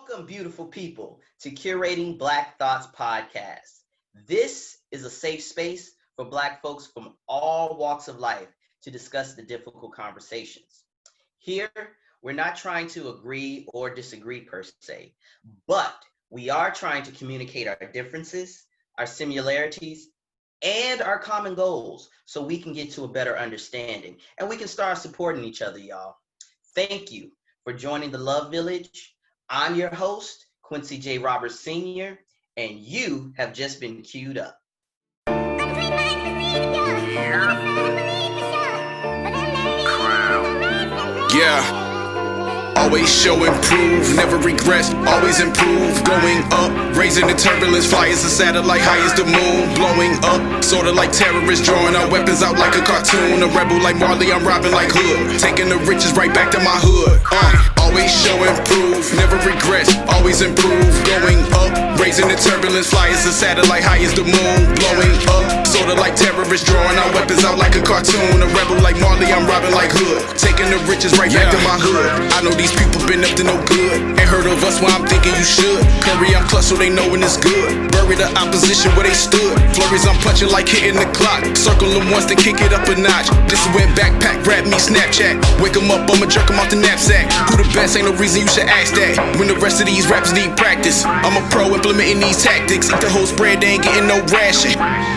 Welcome, beautiful people, to Curating Black Thoughts podcast. This is a safe space for Black folks from all walks of life to discuss the difficult conversations. Here, we're not trying to agree or disagree per se, but we are trying to communicate our differences, our similarities, and our common goals so we can get to a better understanding and we can start supporting each other, y'all. Thank you for joining the Love Village. I'm your host, Quincey J. Roberts Sr., and you have just been queued up. Yeah. Always show improve, never regress, always improve. Going up, raising the turbulence, fly as a satellite, high as the moon. Blowing up, sorta like terrorists, drawing our weapons out like a cartoon. A rebel like Marley, I'm robbing like Hood, taking the riches right back to my hood. Always show improve, never regress, always improve. Going up, raising the turbulence, fly as a satellite, high as the moon. Blowing up, sorta like terrorists, drawing our weapons out like a cartoon. A rebel like Marley, I'm robbing like Hood, taking the riches right back to my hood. I know these people been up to no good, ain't heard of us, why I'm thinking you should. Curry, I'm clutch so they know when it's good. Bury the opposition where they stood. Flurries, I'm punching like hitting the clock. Circle them once to kick it up a notch. This is when backpack rap me Snapchat. Wake 'em up, I'ma jerk 'em off the knapsack. Who the best, ain't no reason you should ask that. When the rest of these raps need practice, I'm a pro implementing these tactics. Eat the whole spread, they ain't getting no ration.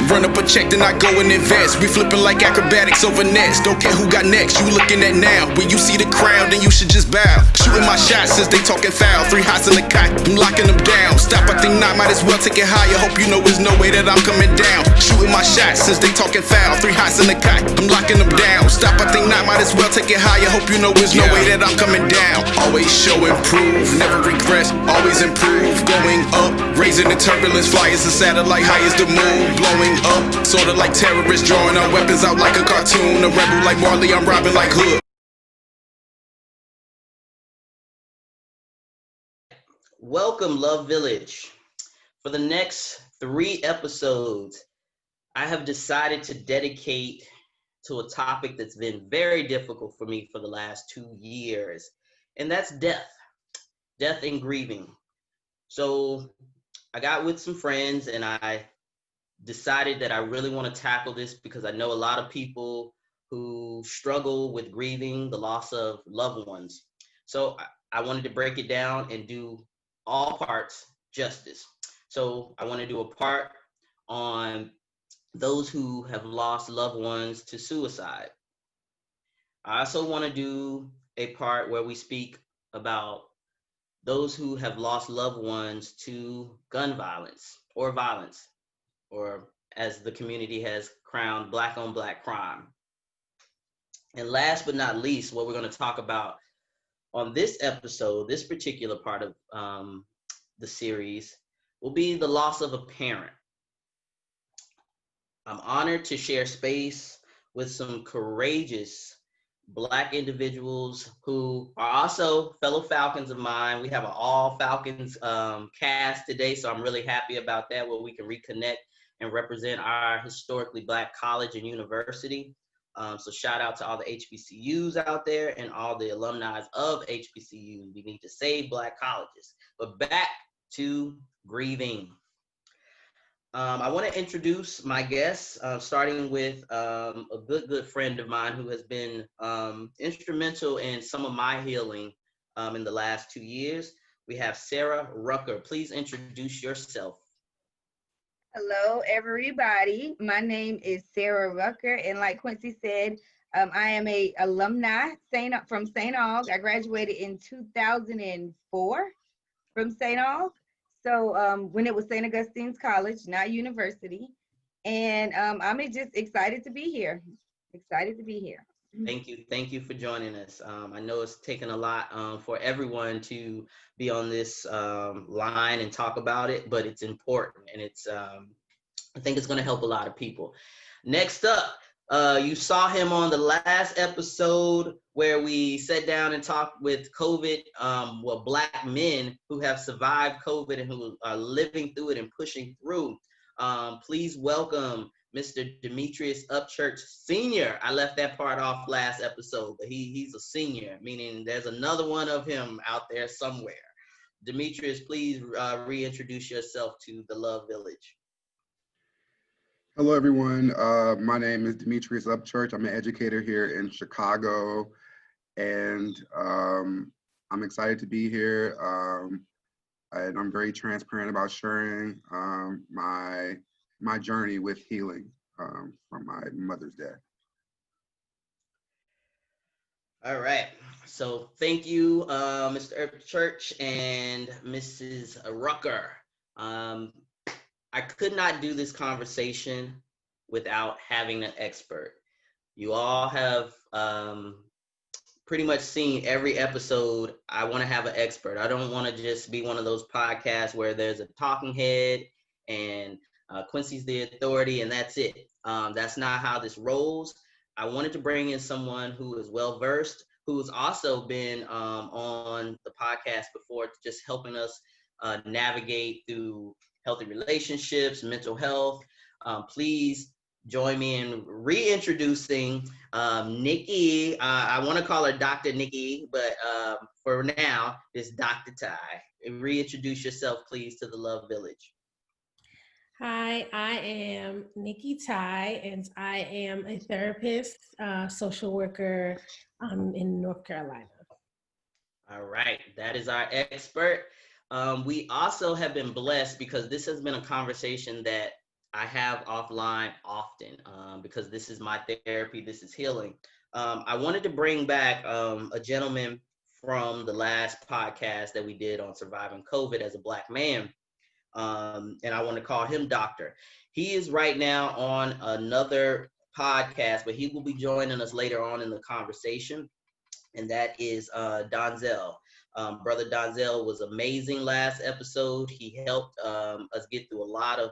Run up a check, then I go and invest. We flipping like acrobatics over nets. Don't care who got next, you looking at now. When you see the crowd, then you should just bow. Shooting my shots since they talking foul. 3 hots in the cot, I'm locking them down. Stop, I think not, might as well take it higher. Hope you know there's no way that I'm coming down. Shooting my shots since they talking foul. 3 hots in the cot, I'm locking them down. Stop, I think not, might as well take it higher. Hope you know there's no way that I'm coming down. Always show improve, never regress, always improve. Going up, raising the turbulence, fly as a satellite, high as the moon. Blowing up, sorta like terrorists, drawing our weapons out like a cartoon. A rebel like Marley, I'm robbing like Hood. Welcome, Love Village. For the next 3 episodes, I have decided to dedicate to a topic that's been very difficult for me for the last 2 years, and that's death and grieving. So I got with some friends and I decided that I really want to tackle this because I know a lot of people who struggle with grieving the loss of loved ones. So I wanted to break it down and do all parts justice. So I want to do a part on those who have lost loved ones to suicide. I also want to do a part where we speak about those who have lost loved ones to gun violence, or as the community has crowned, Black on Black crime. And last but not least, what we're going to talk about on this episode, this particular part of the series, will be the loss of a parent. I'm honored to share space with some courageous Black individuals who are also fellow Falcons of mine. We have an all Falcons cast today, so I'm really happy about that, where we can reconnect and represent our historically Black college and university. So shout out to all the HBCUs out there and all the alumni of HBCUs. We need to save Black colleges. But back to grieving. I want to introduce my guests, starting with a good friend of mine who has been instrumental in some of my healing in the last 2 years. We have Sarah Rucker. Please introduce yourself. Hello, everybody. My name is Sarah Rucker, and like Quincey said, I am a alumni from St. Aug. I graduated in 2004 from St. Aug. So when it was St. Augustine's College, not university. And I'm just excited to be here. Thank you for joining us. I know it's taken a lot for everyone to be on this line and talk about it, but it's important, and it's I think it's going to help a lot of people. Next up, you saw him on the last episode where we sat down and talked with COVID, Black men who have survived COVID and who are living through it and pushing through. Please welcome Mr. Demetrius Upchurch Sr. I left that part off last episode, but he's a senior, meaning there's another one of him out there somewhere. Demetrius, please reintroduce yourself to the Love Village. Hello, everyone. My name is Demetrius Upchurch. I'm an educator here in Chicago, and I'm excited to be here. And I'm very transparent about sharing my journey with healing from my mother's death. All right. So thank you, Mr. Upchurch and Mrs. Rucker. I could not do this conversation without having an expert. You all have pretty much seen every episode. I want to have an expert. I don't want to just be one of those podcasts where there's a talking head and Quincey's the authority and that's it. That's not how this rolls. I wanted to bring in someone who is well-versed, who's also been on the podcast before, just helping us navigate through healthy relationships, mental health. Please join me in reintroducing Nikki. I want to call her Dr. Nikki, but for now, it's Dr. Tai. Reintroduce yourself, please, to the Love Village. Hi, I am Nikki Tai, and I am a therapist, social worker in North Carolina. All right, that is our expert. We also have been blessed because this has been a conversation that I have offline often because this is my therapy, this is healing. I wanted to bring back a gentleman from the last podcast that we did on surviving COVID as a Black man. And I want to call him Doctor. He is right now on another podcast, but he will be joining us later on in the conversation. And that is Donzell. Brother Donzell was amazing last episode. He helped us get through a lot of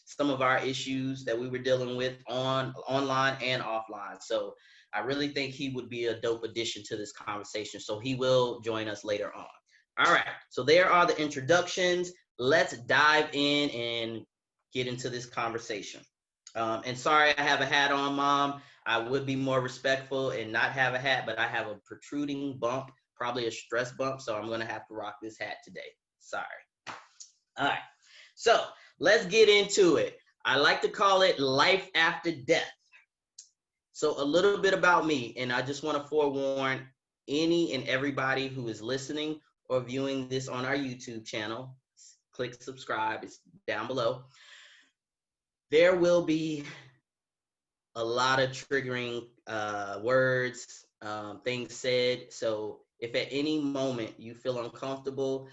some of our issues that we were dealing with online and offline. So I really think he would be a dope addition to this conversation. So he will join us later on. All right, so there are the introductions. Let's dive in and get into this conversation. And sorry, I have a hat on, Mom. I would be more respectful and not have a hat, but I have a protruding bump, probably a stress bump, so I'm going to have to rock this hat today. Sorry. All right, so let's get into it. I like to call it life after death. So a little bit about me, and I just want to forewarn any and everybody who is listening or viewing this on our YouTube channel, click subscribe, it's down below. There will be a lot of triggering words, things said. So if at any moment you feel uncomfortable,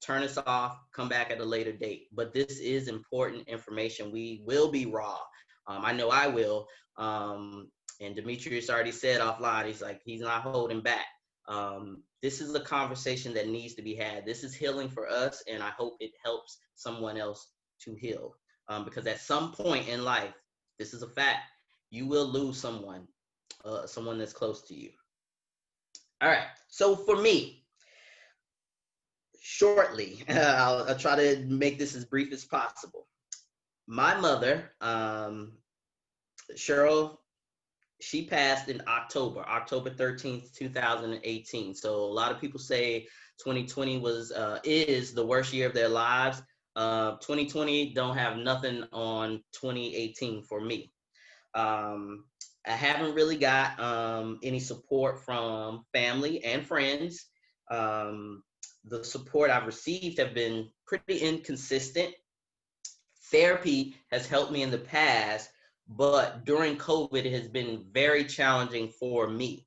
turn us off, come back at a later date. But this is important information. We will be raw. I know I will. And Demetrius already said offline, he's like, he's not holding back. This is a conversation that needs to be had. This is healing for us, and I hope it helps someone else to heal. Because at some point in life, this is a fact, you will lose someone that's close to you. All right, so for me, shortly, I'll try to make this as brief as possible. My mother, Cheryl, she passed in October 13th, 2018. So a lot of people say 2020 is the worst year of their lives. 2020 don't have nothing on 2018 for me. I haven't really got any support from family and friends. The support I've received have been pretty inconsistent. Therapy has helped me in the past, but during COVID, it has been very challenging for me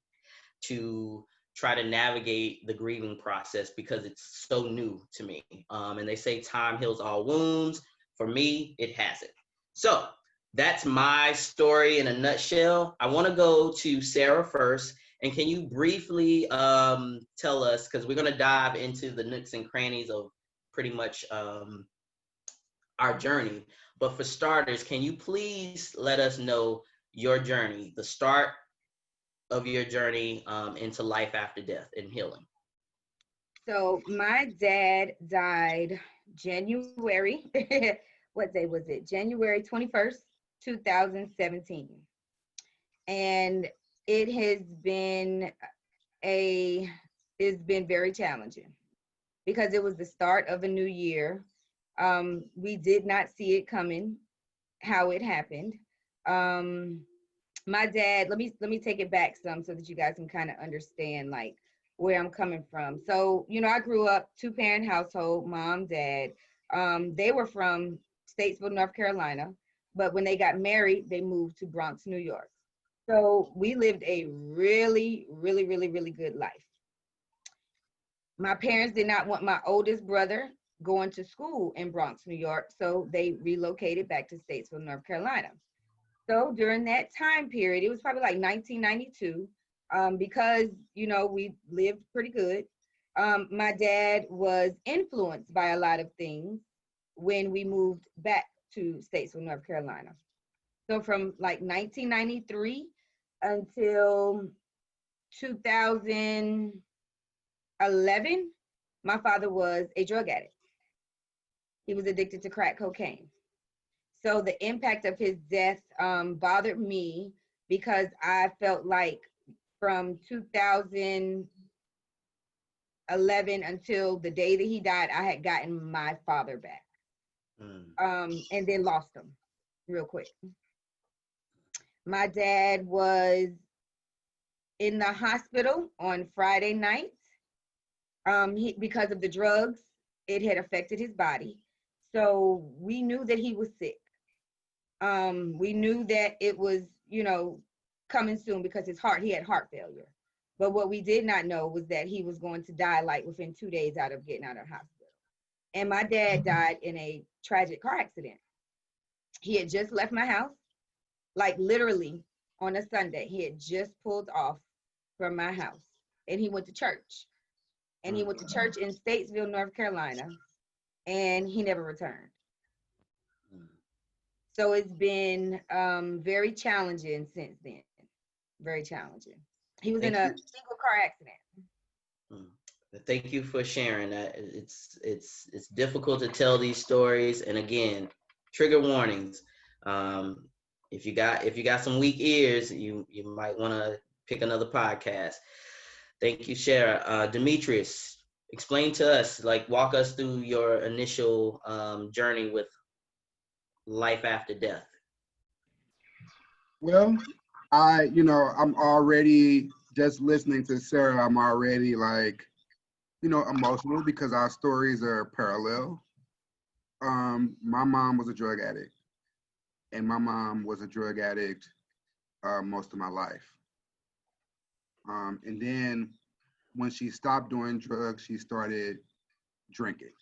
to try to navigate the grieving process because it's so new to me. And they say time heals all wounds. For me, it hasn't. So that's my story in a nutshell. I want to go to Sarah first. And can you briefly tell us, because we're going to dive into the nooks and crannies of pretty much our journey. But for starters, can you please let us know your journey, the start of your journey into life after death and healing? So my dad died January, what day was it? January 21st, 2017. And it has been very challenging. because it was the start of a new year. We did not see it coming, how it happened. My dad, let me take it back some so that you guys can kind of understand like where I'm coming from. So, I grew up 2-parent household, mom, dad. They were from Statesville, North Carolina, but when they got married, they moved to Bronx, New York. So we lived a really, really, really, really good life. My parents did not want my oldest brother going to school in Bronx, New York, so they relocated back to Statesville, North Carolina. So during that time period, it was probably like 1992, because, we lived pretty good. My dad was influenced by a lot of things when we moved back to Statesville, North Carolina. So from like 1993 until 2011, my father was a drug addict. He was addicted to crack cocaine. So the impact of his death bothered me because I felt like from 2011 until the day that he died, I had gotten my father back, and then lost him real quick. My dad was in the hospital on Friday night. Because of the drugs, it had affected his body. So we knew that he was sick. We knew that it was, coming soon because he had heart failure. But what we did not know was that he was going to die like within 2 days out of getting out of the hospital. And my dad died in a tragic car accident. He had just left my house, like literally on a Sunday. He had just pulled off from my house and he went to church. And he went to church in Statesville, North Carolina, and he never returned. So it's been very challenging since then. Very challenging. He was in a single car accident. Thank you for sharing that. It's difficult to tell these stories, and again, trigger warnings. If you got some weak ears, you might want to pick another podcast. Thank you, Sarah. Demetrius, explain to us, walk us through your initial journey with life after death. Well, I'm already, just listening to Sarah, I'm already emotional because our stories are parallel. My mom was a drug addict, and my mom was a drug addict most of my life. And then when she stopped doing drugs, she started drinking.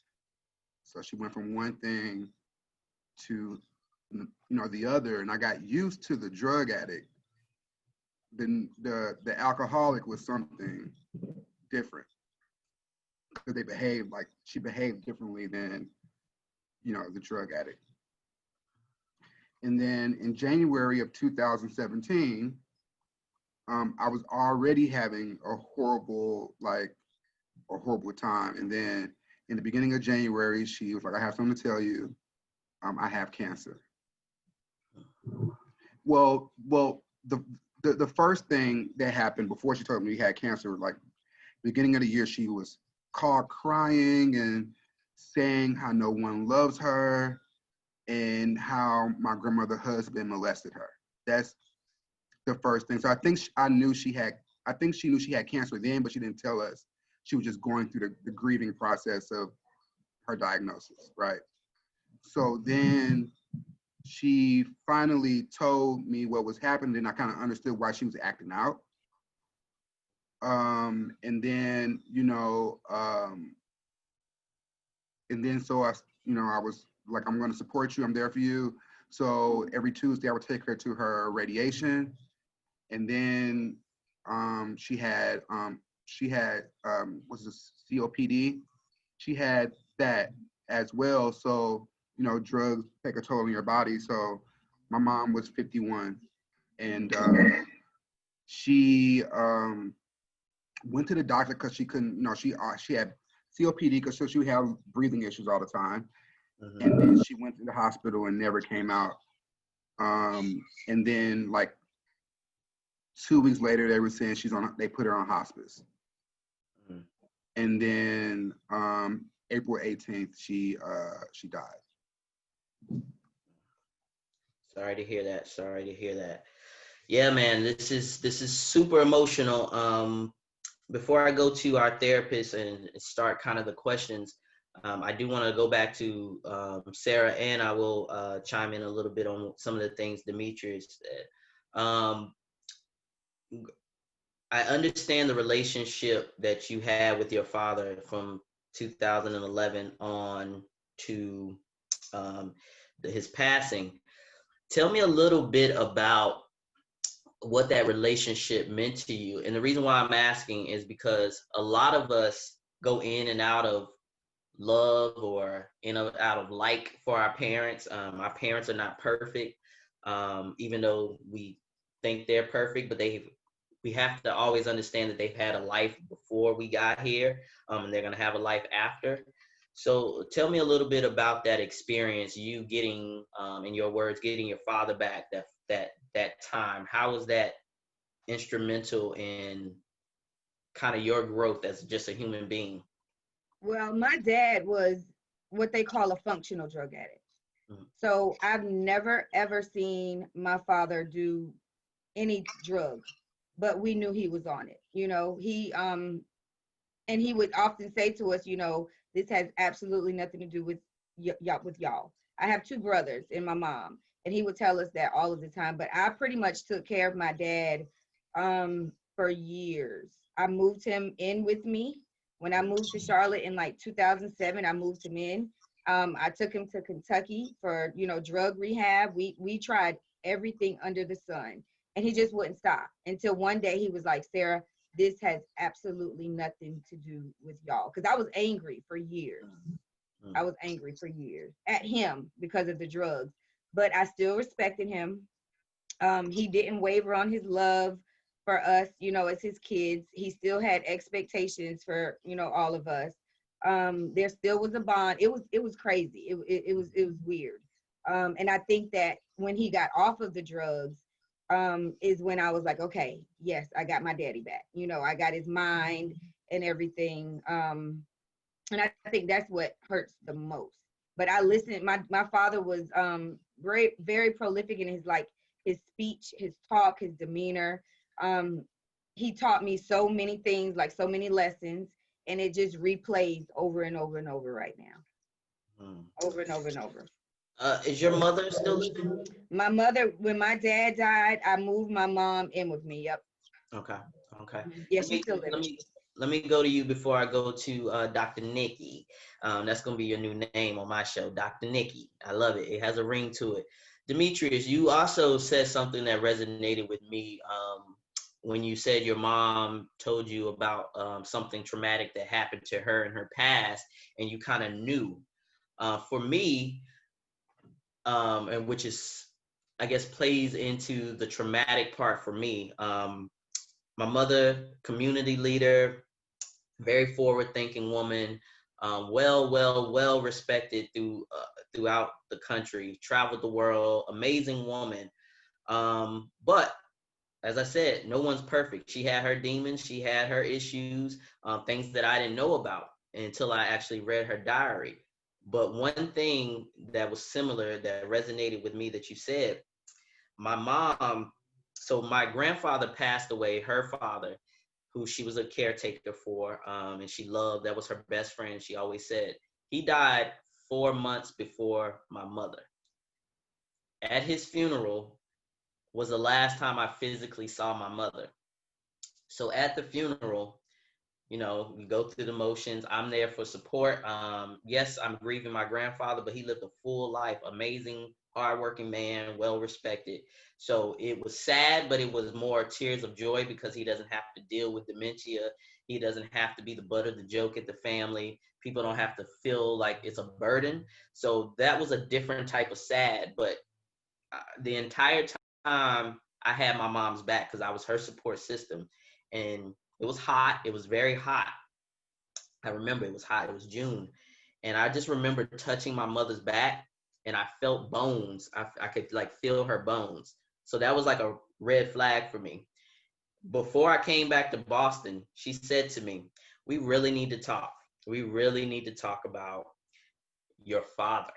So she went from one thing to the other, and I got used to the drug addict. Then the alcoholic was something different because she behaved differently than the drug addict. And then in January of 2017, I was already having a horrible time. And then in the beginning of January, she was like, "I have something to tell you. I have cancer." Well, the first thing that happened before she told me we had cancer, beginning of the year, she was called crying and saying how no one loves her and how my grandmother's husband molested her. That's the first thing. So I think she knew she had cancer then, but she didn't tell us. She was just going through the grieving process of her diagnosis, right? So then she finally told me what was happening, and I kind of understood why she was acting out. And then, so I was like, "I'm going to support you. I'm there for you." So every Tuesday I would take her to her radiation. And then she had what's this, COPD? She had that as well. So, drugs take a toll on your body. So my mom was 51, and she went to the doctor because she couldn't, she had COPD because she would have breathing issues all the time. Mm-hmm. And then she went to the hospital and never came out. And then 2 weeks later, they were saying they put her on hospice. Mm-hmm. And then April 18th, she died. Sorry to hear that. Sorry to hear that. Yeah, man, this is super emotional. Before I go to our therapist and start kind of the questions, I do want to go back to Sarah, and I will chime in a little bit on some of the things Demetrius said. I understand the relationship that you had with your father from 2011 on to his passing. Tell me a little bit about what that relationship meant to you. And the reason why I'm asking is because a lot of us go in and out of love or in and out of like for our parents. Our parents are not perfect, even though we think they're perfect, but we have to always understand that they've had a life before we got here, and they're going to have a life after. So tell me a little bit about that experience, you getting, in your words, getting your father back that time. How was that instrumental in kind of your growth as just a human being? Well, my dad was what they call a functional drug addict. Mm-hmm. So I've never, ever seen my father do any drug, but we knew he was on it. And he would often say to us, this has absolutely nothing to do with y'all. I have two brothers and my mom, and he would tell us that all of the time. But I pretty much took care of my dad for years. I moved him in with me. When I moved to Charlotte in like 2007, I moved him in. I took him to Kentucky for, drug rehab. We tried everything under the sun, and he just wouldn't stop until one day he was like, Sarah, this has absolutely nothing to do with y'all. Because I was angry for years. I was angry for years at him because of the drugs, but I still respected him. He didn't waver on his love for us, as his kids. He still had expectations for, all of us. There still was a bond. It was crazy. It was weird. And I think that when he got off of the drugs, is when I was like, okay, yes, I got my daddy back. I got his mind and everything. And I think that's what hurts the most. But I listened. My father was very, very prolific in his speech, his talk, his demeanor. He taught me so many things, like so many lessons, and it just replays over and over and over right now. Over and over and over. Is your mother still living? My mother, when my dad died, I moved my mom in with me. Yep. Okay. Yeah, she's still living. Let me go to you before I go to Dr. Nikki. That's going to be your new name on my show, Dr. Nikki. I love it. It has a ring to it. Demetrius, you also said something that resonated with me when you said your mom told you about something traumatic that happened to her in her past, and you kind of knew. For me, and which is, I guess, plays into the traumatic part for me. My mother, community leader, very forward-thinking woman, well respected throughout the country, traveled the world, amazing woman. But as I said, no one's perfect. She had her demons, she had her issues, things that I didn't know about until I actually read her diary. But one thing that was similar that resonated with me that you said, my mom, so my grandfather passed away, her father, who she was a caretaker for, and she loved, that was her best friend, she always said. He died 4 months before my mother. At his funeral was the last time I physically saw my mother. So at the funeral, we go through the motions. I'm there for support. Yes, I'm grieving my grandfather, but he lived a full life, amazing, hardworking man, well respected. So it was sad, but it was more tears of joy because he doesn't have to deal with dementia. He doesn't have to be the butt of the joke at the family. People don't have to feel like it's a burden. So that was a different type of sad. But the entire time I had my mom's back because I was her support system. And it was hot. It was very hot. I remember it was hot. It was June. And I just remember touching my mother's back and I felt bones. I could feel her bones. So that was like a red flag for me. Before I came back to Boston, she said to me, we really need to talk. We really need to talk about your father.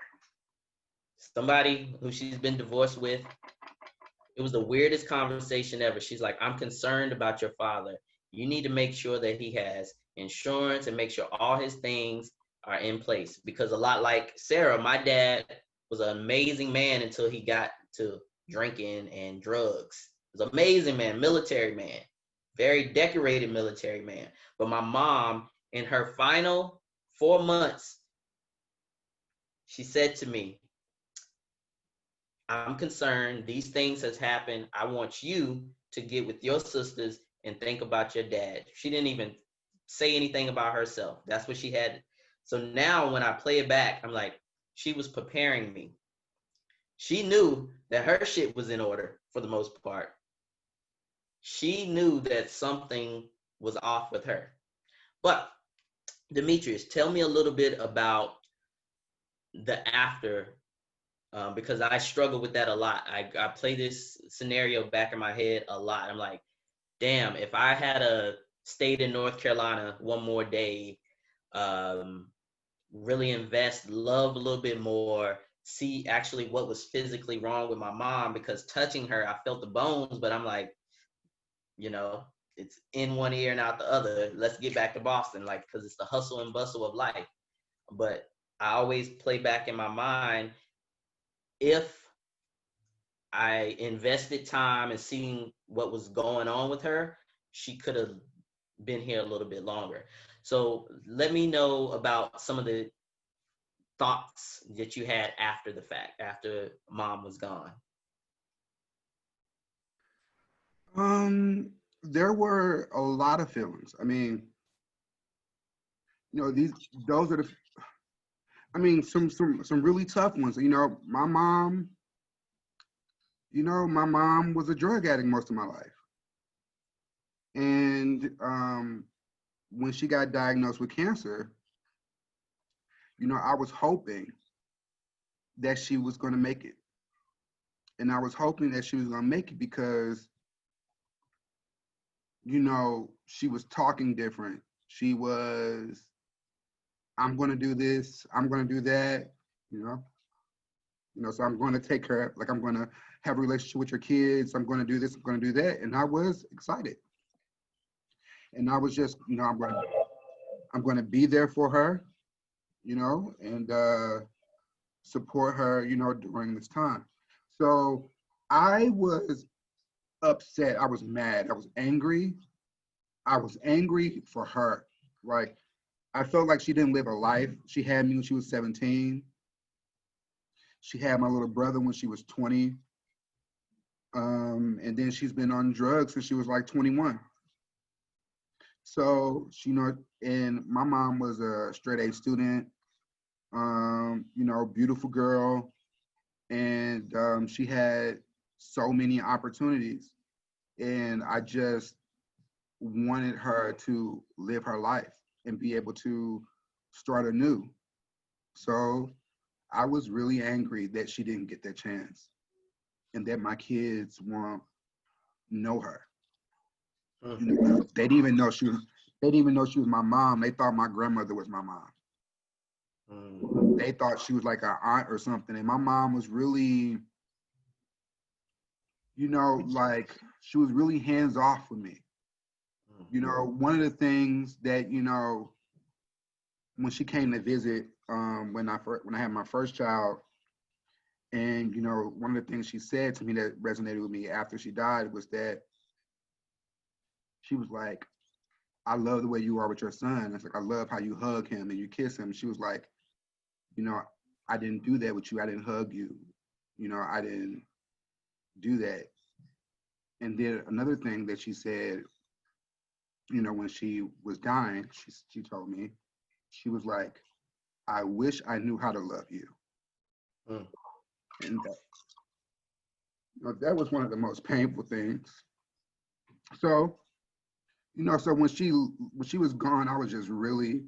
Somebody who she's been divorced with. It was the weirdest conversation ever. She's like, I'm concerned about your father. You need to make sure that he has insurance and make sure all his things are in place. Because a lot like Sarah, my dad was an amazing man until he got to drinking and drugs. He was an amazing man, military man, very decorated military man. But my mom, in her final 4 months, she said to me, I'm concerned. These things has happened. I want you to get with your sisters and think about your dad. She didn't even say anything about herself. That's what she had. So now when I play it back, I'm like, she was preparing me. She knew that her shit was in order for the most part. She knew that something was off with her. But Demetrius, tell me a little bit about the after. Because I struggle with that a lot. I play this scenario back in my head a lot. I'm like, damn, if I had stayed in North Carolina one more day, really invest, love a little bit more, see actually what was physically wrong with my mom, because touching her, I felt the bones, but I'm like, it's in one ear and out the other. Let's get back to Boston, like, because it's the hustle and bustle of life. But I always play back in my mind, if I invested time in seeing what was going on with her, she could have been here a little bit longer. So let me know about some of the thoughts that you had after the fact, after mom was gone. There were a lot of feelings. I mean, those are some really tough ones. My mom was a drug addict most of my life. And when she got diagnosed with cancer, I was hoping that she was going to make it. And I was hoping that she was going to make it because, she was talking different. She was, I'm going to do this, I'm going to do that, so I'm going to take her, like, I'm going to have a relationship with your kids, I'm going to do this, I'm going to do that. And I was excited. And I was just, I'm going to be there for her, and support her, during this time. So I was upset. I was mad. I was angry. I was angry for her. Like, I felt like she didn't live a life. She had me when she was 17. She had my little brother when she was 20. And then she's been on drugs since she was like 21. So, and my mom was a straight A student, beautiful girl. And she had so many opportunities. And I just wanted her to live her life and be able to start anew. So I was really angry that she didn't get that chance and that my kids won't know her. They didn't even know she was my mom. They thought my grandmother was my mom. They thought she was like an aunt or something. And my mom was really, like, she was really hands off with me. One of the things that, when she came to visit, when I had my first child, and, one of the things she said to me that resonated with me after she died was that she was like, I love the way you are with your son. It's like, I love how you hug him and you kiss him. She was like, I didn't do that with you. I didn't hug you. I didn't do that. And then another thing that she said, when she was dying, she told me, she was like, I wish I knew how to love you. And that was one of the most painful things. So, so when she was gone, I was just really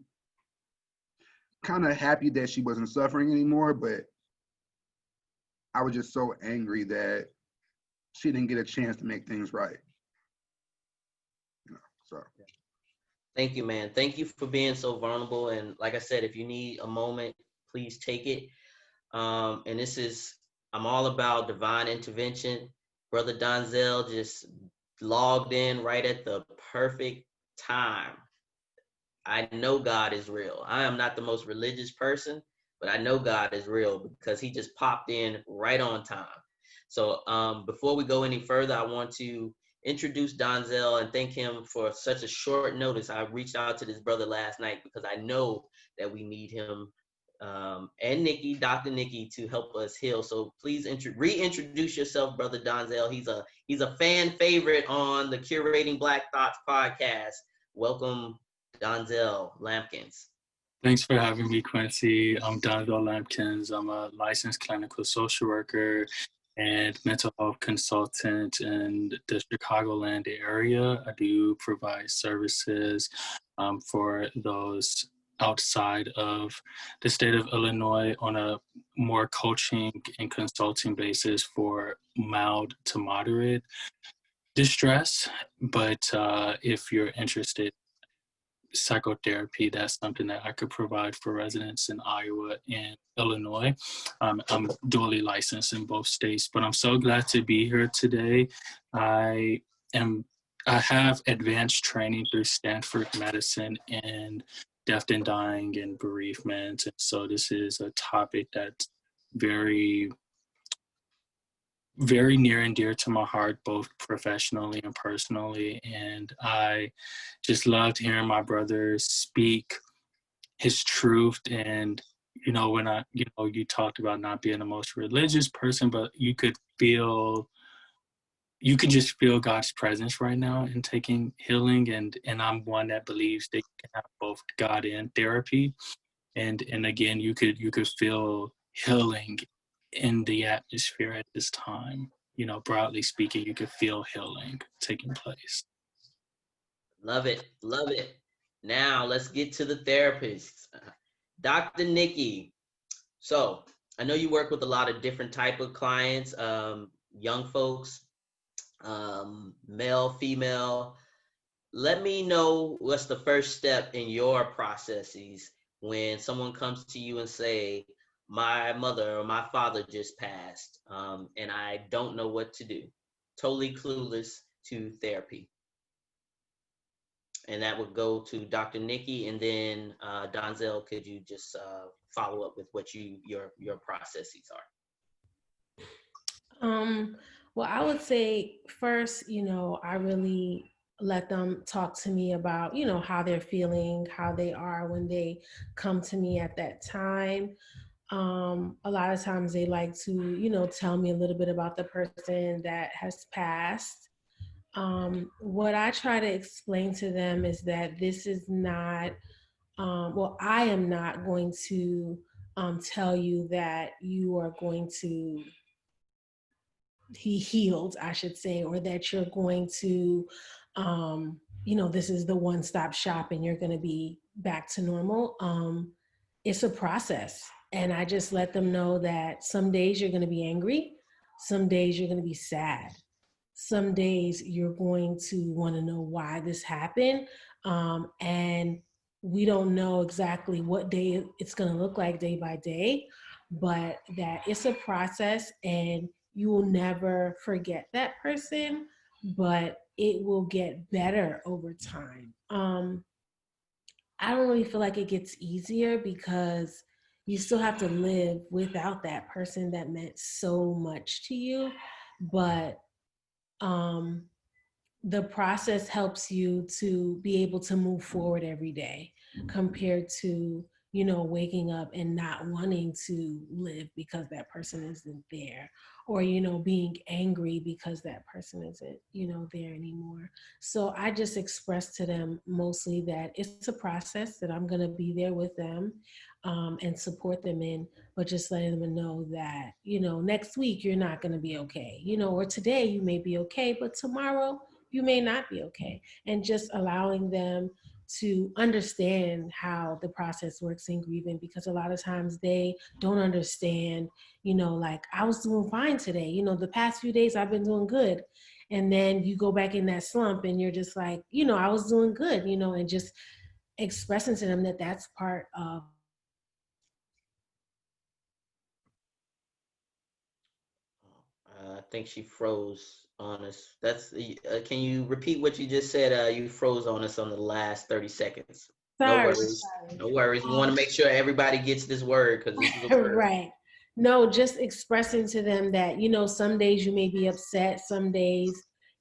kind of happy that she wasn't suffering anymore, but I was just so angry that she didn't get a chance to make things right. So. Thank you, man. Thank you for being so vulnerable. And like I said, if you need a moment, please take it. And I'm all about divine intervention. Brother Donzell just logged in right at the perfect time. I know God is real. I am not the most religious person, but I know God is real because he just popped in right on time. So before we go any further, I want to introduce Donzell and thank him for such a short notice. I reached out to this brother last night because I know that we need him and Nikki, Dr. Nikki, to help us heal. So please reintroduce yourself, Brother Donzell. He's a fan favorite on the Curating Black Thoughts podcast. Welcome, Donzell Lampkins. Thanks for having me, Quincy. I'm Donzell Lampkins. I'm a licensed clinical social worker and mental health consultant in the Chicagoland area. I do provide services for those outside of the state of Illinois on a more coaching and consulting basis for mild to moderate distress. But if you're interested psychotherapy, that's something that I could provide for residents in Iowa and Illinois. I'm dually licensed in both states, but I'm so glad to be here today. I have advanced training through Stanford Medicine in death and dying and bereavement. And so this is a topic that's very near and dear to my heart, both professionally and personally. And I just loved hearing my brother speak his truth. And, when you talked about not being the most religious person, but you could just feel God's presence right now in taking healing. And I'm one that believes that you can have both God and therapy. And again, you could feel healing in the atmosphere at this time. Broadly speaking, you could feel healing taking place. Love it. Love it. Now let's get to the therapists. Dr. Nikki. So I know you work with a lot of different type of clients, young folks, male, female. Let me know what's the first step in your processes when someone comes to you and say, my mother or my father just passed, and I don't know what to do. Totally clueless to therapy. And that would go to Dr. Nikki, and then Donzell, could you just follow up with what your processes are? Well, I would say first, I really let them talk to me about, how they're feeling, how they are when they come to me at that time. A lot of times they like to, tell me a little bit about the person that has passed. What I try to explain to them is that this is not, I am not going to tell you that you are going to be healed, I should say, or that you're going to, this is the one-stop shop and you're going to be back to normal. It's a process. And I just let them know that some days you're going to be angry. Some days you're going to be sad. Some days you're going to want to know why this happened. And we don't know exactly what day it's going to look like day by day, but that it's a process and you will never forget that person, but it will get better over time. I don't really feel like it gets easier because you still have to live without that person that meant so much to you. But the process helps you to be able to move forward every day compared to, waking up and not wanting to live because that person isn't there, or, being angry because that person isn't, there anymore. So I just express to them mostly that it's a process that I'm going to be there with them and support them in, but just letting them know that, next week you're not going to be okay, or today you may be okay, but tomorrow you may not be okay. And just allowing them to understand how the process works in grieving, because a lot of times they don't understand, like I was doing fine today, the past few days I've been doing good. And then you go back in that slump and you're just like, I was doing good, and just expressing to them that that's part of. I think she froze on us. Can you repeat what you just said? You froze on us on the last 30 seconds. No Sorry. worries. No worries. We want to make sure everybody gets this word because this is a word. Right. No, just expressing to them that, some days you may be upset, some days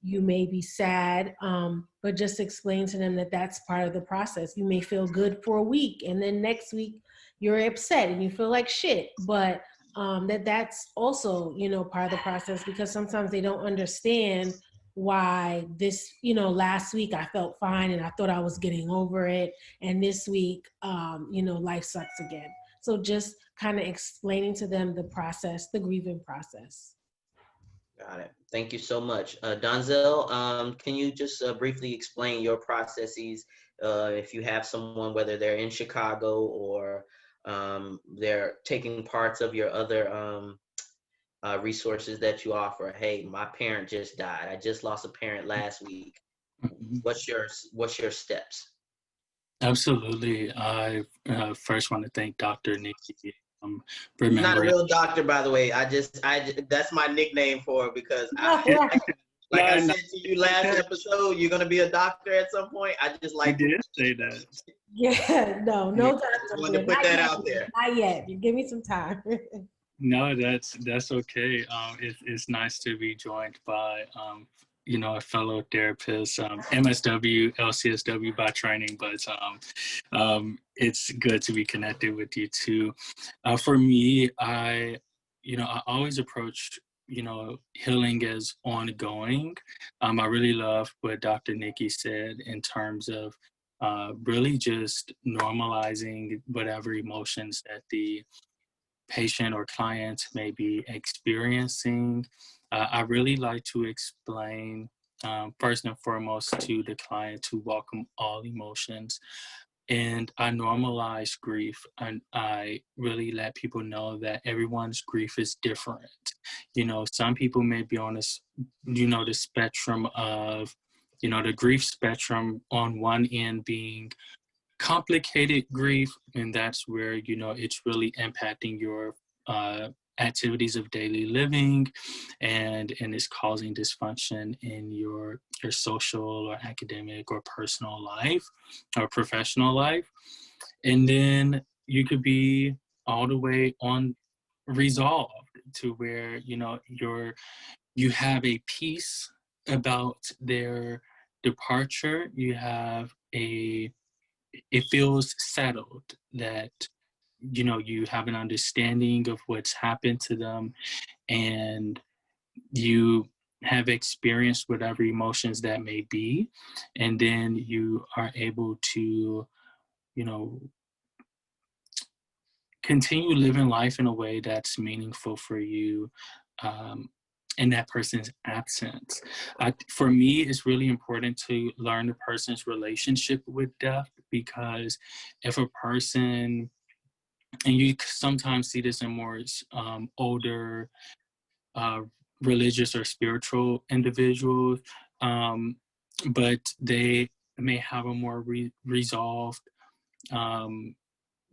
you may be sad, but just explain to them that that's part of the process. You may feel good for a week, and then next week you're upset and you feel like shit, but that's also, part of the process, because sometimes they don't understand why this, last week I felt fine and I thought I was getting over it, and this week, life sucks again. So just kind of explaining to them the process, the grieving process. Got it. Thank you so much. Donzell, can you just briefly explain your processes if you have someone, whether they're in Chicago or they're taking parts of your other resources that you offer? Hey, my parent just died. I just lost a parent last week. What's your steps? Absolutely. I first want to thank Dr. Nikki. He's not a real doctor, by the way. I just that's my nickname for it because I said to you last episode, you're gonna be a doctor at some point. I just like you did say that. Yeah, no doctor. I wanted to put that out there. Not yet. You give me some time. No, that's okay. It's nice to be joined by a fellow therapist, MSW, LCSW by training, but it's good to be connected with you too. For me, I always approach, healing as ongoing. I really love what Dr. Nikki said in terms of really just normalizing whatever emotions that the patient or client may be experiencing. I really like to explain, first and foremost, to the client to welcome all emotions. And I normalize grief, and I really let people know that everyone's grief is different. Some people may be on this, the spectrum of, the grief spectrum, on one end being complicated grief, and that's where it's really impacting your activities of daily living, and it's causing dysfunction in your social or academic or personal life or professional life. And then you could be all the way on resolved to where you have a peace about their departure. It feels settled that you have an understanding of what's happened to them, and you have experienced whatever emotions that may be, and then you are able to continue living life in a way that's meaningful for you in that person's absence. For me, it's really important to learn the person's relationship with death, because if a person, and you sometimes see this in more older religious or spiritual individuals, but they may have a more resolved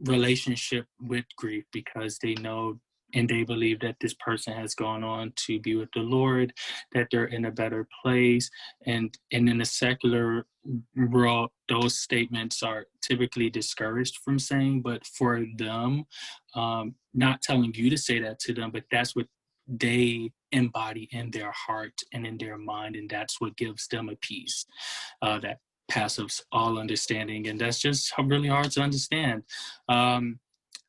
relationship with grief, because they know and they believe that this person has gone on to be with the Lord, that they're in a better place. And in the secular world, those statements are typically discouraged from saying, but for them, not telling you to say that to them, but that's what they embody in their heart and in their mind, and that's what gives them a peace that passes all understanding. And that's just really hard to understand.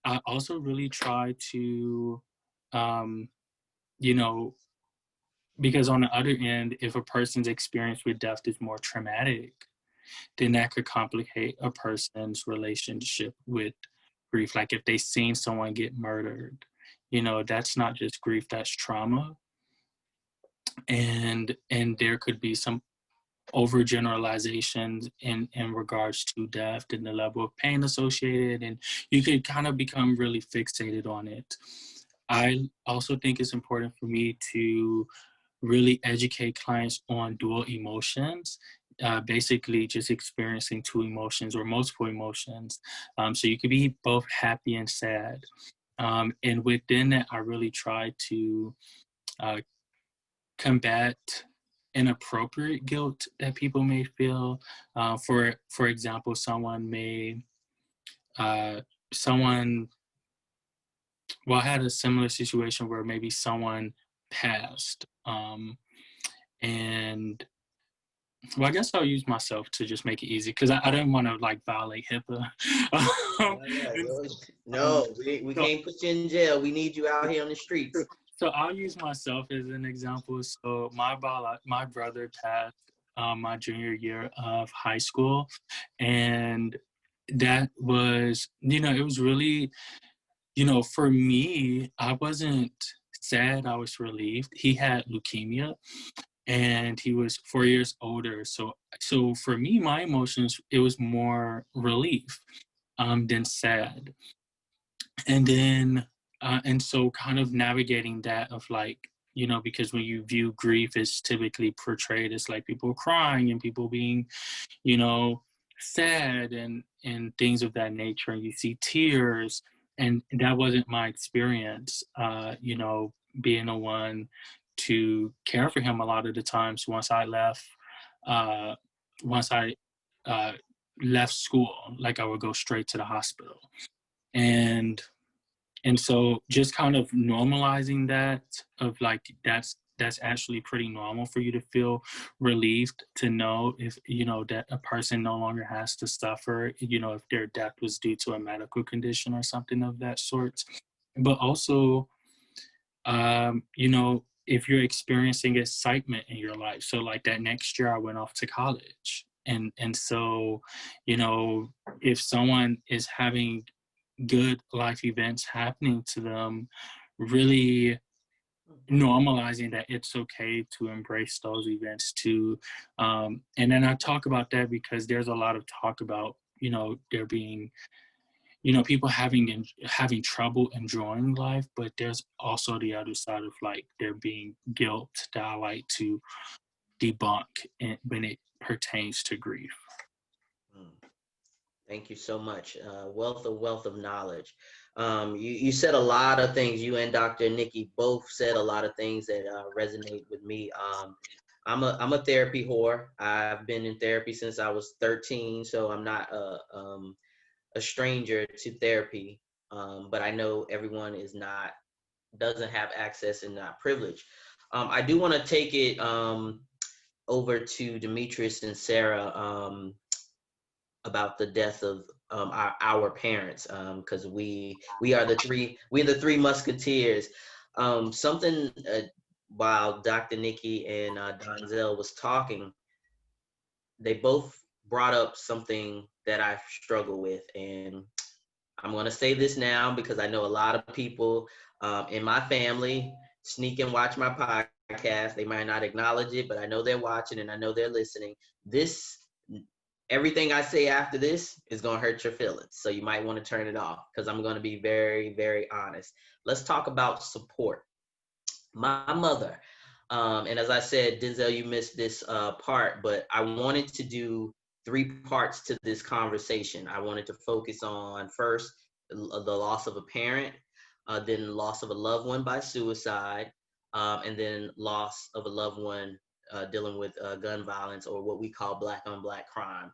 I also really try to, because on the other end, if a person's experience with death is more traumatic, then that could complicate a person's relationship with grief. Like if they've seen someone get murdered, that's not just grief, that's trauma. And there could be some overgeneralizations in regards to death and the level of pain associated, and you could kind of become really fixated on it. I also think it's important for me to really educate clients on dual emotions, basically just experiencing two emotions or multiple emotions. So you could be both happy and sad. And within that, I really try to combat inappropriate guilt that people may feel. For example, well, I had a similar situation where maybe someone passed, and well, I guess I'll use myself to just make it easy because I didn't want to like violate HIPAA. No, we can't put you in jail. We need you out here on the streets. So I'll use myself as an example. So my brother passed my junior year of high school, and that was, it was really, for me, I wasn't sad. I was relieved. He had leukemia, and he was 4 years older. So for me, my emotions, it was more relief than sad. And then, and so kind of navigating that of like, because when you view grief, it's typically portrayed as like people crying and people being, sad and things of that nature. And you see tears, and that wasn't my experience, being the one to care for him a lot of the times. Once I left school, like I would go straight to the hospital. And so just kind of normalizing that of like, that's actually pretty normal for you to feel relieved to know if, that a person no longer has to suffer, if their death was due to a medical condition or something of that sort. But also, if you're experiencing excitement in your life. So like that next year I went off to college. And so, if someone is having good life events happening to them, really normalizing that it's okay to embrace those events too. And then I talk about that because there's a lot of talk about, there being, people having trouble enjoying life, but there's also the other side of like there being guilt that I like to debunk when it pertains to grief. Thank you so much. Wealth of knowledge. You said a lot of things. You and Dr. Nikki both said a lot of things that resonate with me. I'm a therapy whore. I've been in therapy since I was 13, so I'm not a stranger to therapy. But I know everyone doesn't have access and not privileged. I do want to take it over to Demetrius and Sarah about the death of our parents, because we're the three musketeers. Something while Dr. Nikki and Donzell was talking, they both brought up something that I struggle with, and I'm going to say this now because I know a lot of people in my family sneak and watch my podcast. They might not acknowledge it, but I know they're watching and I know they're listening. Everything I say after this is going to hurt your feelings. So you might want to turn it off because I'm going to be very, very honest. Let's talk about support. My mother, and as I said, Denzel, you missed this part, but I wanted to do 3 parts to this conversation. I wanted to focus on first, the loss of a parent, then loss of a loved one by suicide, and then loss of a loved one dealing with gun violence, or what we call Black on Black crime.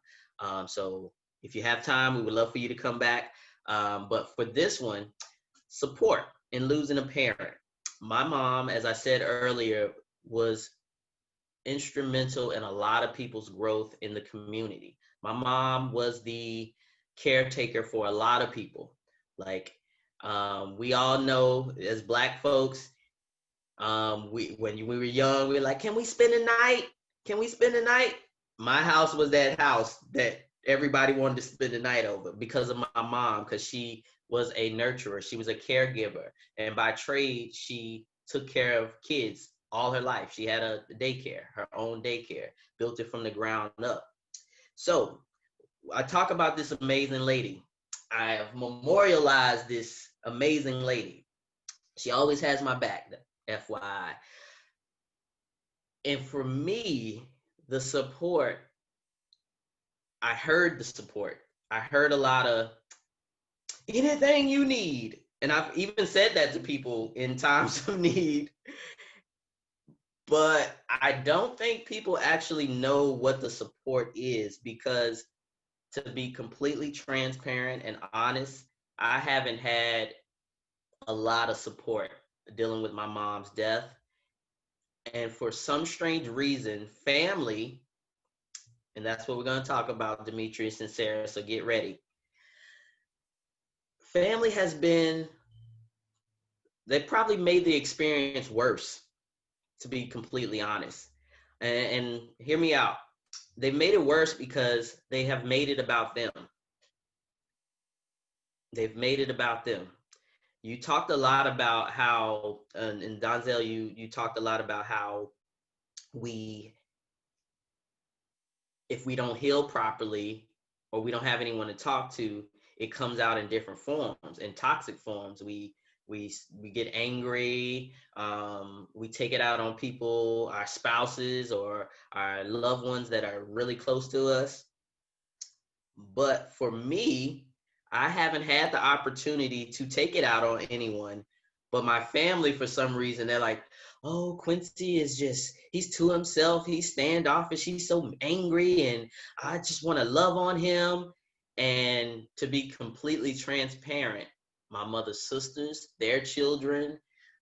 So if you have time, we would love for you to come back. But for this one, support in losing a parent. My mom, as I said earlier, was instrumental in a lot of people's growth in the community. My mom was the caretaker for a lot of people. Like we all know as Black folks, when we were young, we were like, can we spend the night? Can we spend the night? My house was that house that everybody wanted to spend the night over because of my mom, because she was a nurturer. She was a caregiver. And by trade, she took care of kids all her life. She had a daycare, her own daycare, built it from the ground up. So I talk about this amazing lady. I have memorialized this amazing lady. She always has my back, FYI. And for me, the support, I heard the support. I heard a lot of anything you need. And I've even said that to people in times of need. But I don't think people actually know what the support is, because to be completely transparent and honest, I haven't had a lot of support dealing with my mom's death. And for some strange reason, family, and that's what we're going to talk about, Demetrius and Sarah, so get ready. Family has been, they probably made the experience worse, to be completely honest. And hear me out. They've made it worse because they have made it about them. They've made it about them. You talked a lot about how, and Donzell, you talked a lot about how if we don't heal properly or we don't have anyone to talk to, it comes out in different forms, in toxic forms. We get angry. We take it out on people, our spouses or our loved ones that are really close to us. But for me, I haven't had the opportunity to take it out on anyone. But my family, for some reason, they're like, oh, Quincey is just, he's to himself. He's standoffish. He's so angry. And I just want to love on him. And to be completely transparent, my mother's sisters, their children,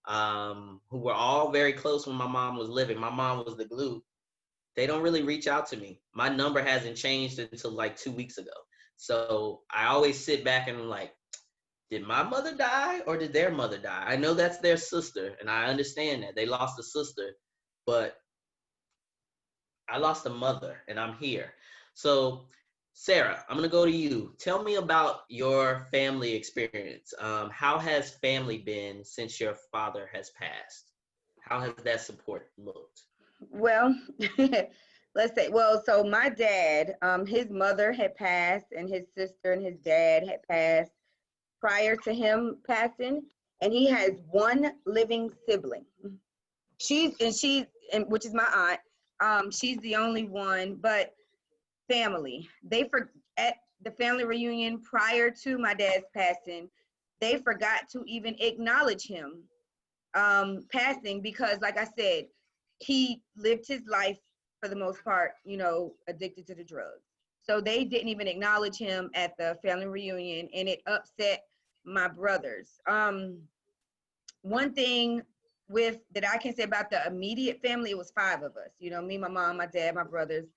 who were all very close when my mom was living. My mom was the glue. They don't really reach out to me. My number hasn't changed until like 2 weeks ago. So I always sit back and I'm like, did my mother die or did their mother die? I know that's their sister, and I understand that. They lost a sister, but I lost a mother, and I'm here. So, Sarah, I'm going to go to you. Tell me about your family experience. How has family been since your father has passed? How has that support looked? Well, let's say, so my dad, his mother had passed, and his sister and his dad had passed prior to him passing, and he has one living sibling. Which is my aunt. She's the only one, but family. At the family reunion prior to my dad's passing, they forgot to even acknowledge him passing, because, like I said, he lived his life for the most part, addicted to the drugs. So they didn't even acknowledge him at the family reunion, and it upset my brothers. One thing that I can say about the immediate family, it was 5 of us, me, my mom, my dad, my brothers.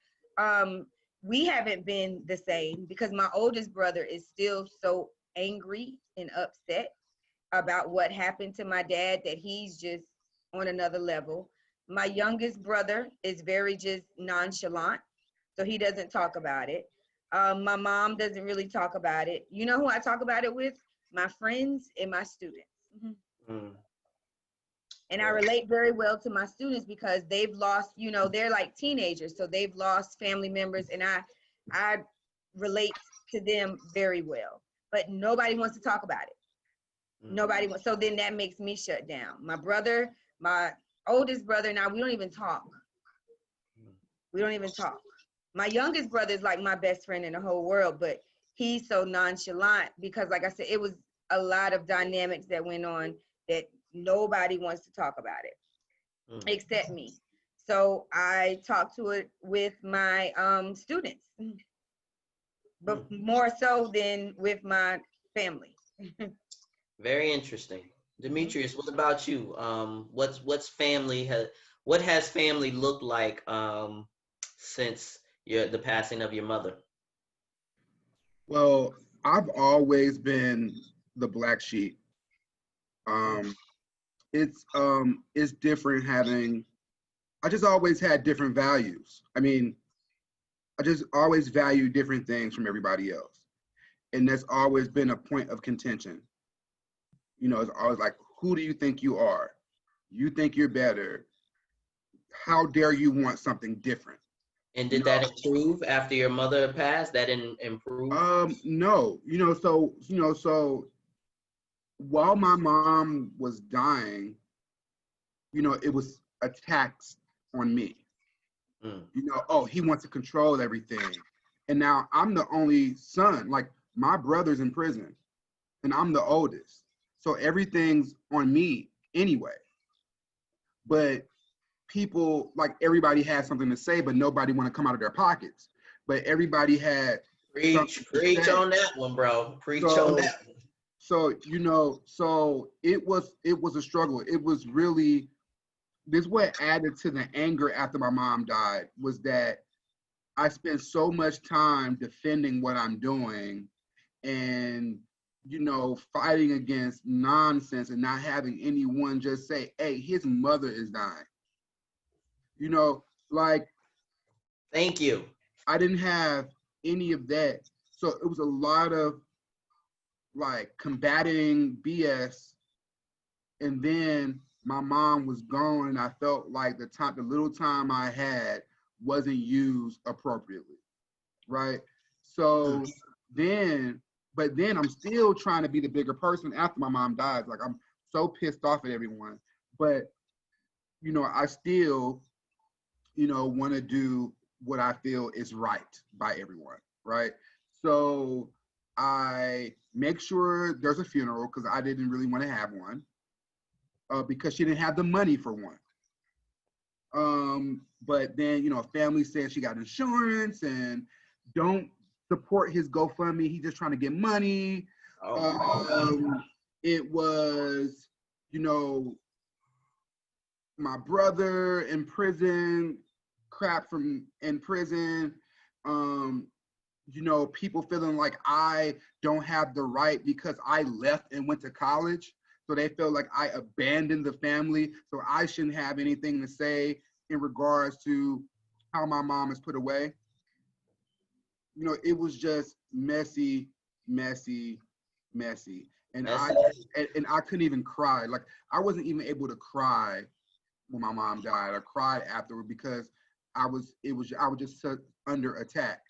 We haven't been the same, because my oldest brother is still so angry and upset about what happened to my dad that he's just on another level. My youngest brother is very just nonchalant, so he doesn't talk about it. My mom doesn't really talk about it. You know who I talk about it with? My friends and my students. Mm-hmm. And I relate very well to my students, because they've lost, they're like teenagers, so they've lost family members, and I relate to them very well. But nobody wants to talk about it. Mm-hmm. Nobody wants. So then that makes me shut down. My brother, my oldest brother, now we don't even talk. We don't even talk. My youngest brother is like my best friend in the whole world, but he's so nonchalant because, like I said, it was a lot of dynamics that went on that nobody wants to talk about it except me. So I talk to it with my students, but more so than with my family. Very interesting. Demetrius, what about you? What has family looked like since the passing of your mother? Well, I've always been the black sheep. It's different having, I just always had different values. I mean, I just always value different things from everybody else. And that's always been a point of contention. It's always like, who do you think you are? You think you're better. How dare you want something different? And did that improve after your mother passed? That didn't improve? No. So while my mom was dying, it was attacks on me. Mm. You know, oh, he wants to control everything. And now I'm the only son. Like, my brother's in prison and I'm the oldest. So everything's on me anyway. But people, like, everybody had something to say, but nobody want to come out of their pockets. But everybody had Preach on that one, bro. Preach on that one. So, you know, so it was a struggle. It was really, this what added to the anger after my mom died, was that I spent so much time defending what I'm doing and, you know, fighting against nonsense and not having anyone just say, hey, his mother is dying. You know, like. Thank you. I didn't have any of that. So it was a lot of like combating BS. And then my mom was gone and I felt like the little time I had wasn't used appropriately, right? So but then I'm still trying to be the bigger person after my mom dies. Like, I'm so pissed off at everyone, but, you know, I still, you know, want to do what I feel is right by everyone, right? So I make sure there's a funeral, because I didn't really want to have one, because she didn't have the money for one. But then, you know, family said she got insurance and don't support his GoFundMe. He's just trying to get money. It was, you know, my brother in prison, crap from in prison. You know, people feeling like I don't have the right because I left and went to college. So they feel like I abandoned the family. So I shouldn't have anything to say in regards to how my mom is put away. You know, it was just messy. And I couldn't even cry. Like, I wasn't even able to cry when my mom died. I cried afterward because I was just under attack.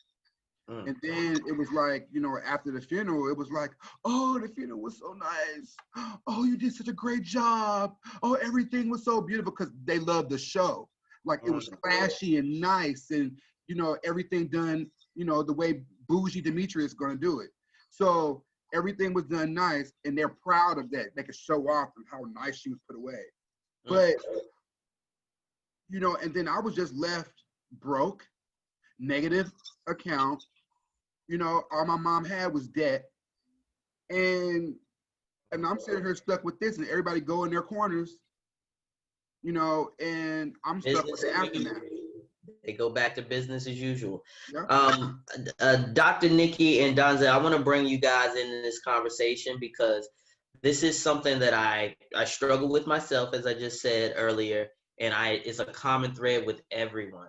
And then it was like, you know, after the funeral, it was like, oh, the funeral was so nice. Oh, you did such a great job. Oh, everything was so beautiful, because they loved the show. Like, it was flashy and nice, and, you know, everything done, you know, the way bougie Demetrius is going to do it. So everything was done nice, and they're proud of that. They could show off and how nice she was put away. But, you know, and then I was just left broke, negative account. You know, all my mom had was debt. And I'm sitting here stuck with this, and everybody go in their corners, you know, and I'm stuck with the aftermath. They go back to business as usual. Yeah. Dr. Nikki and Donzell, I want to bring you guys into this conversation because this is something that I struggle with myself, as I just said earlier, and it's a common thread with everyone.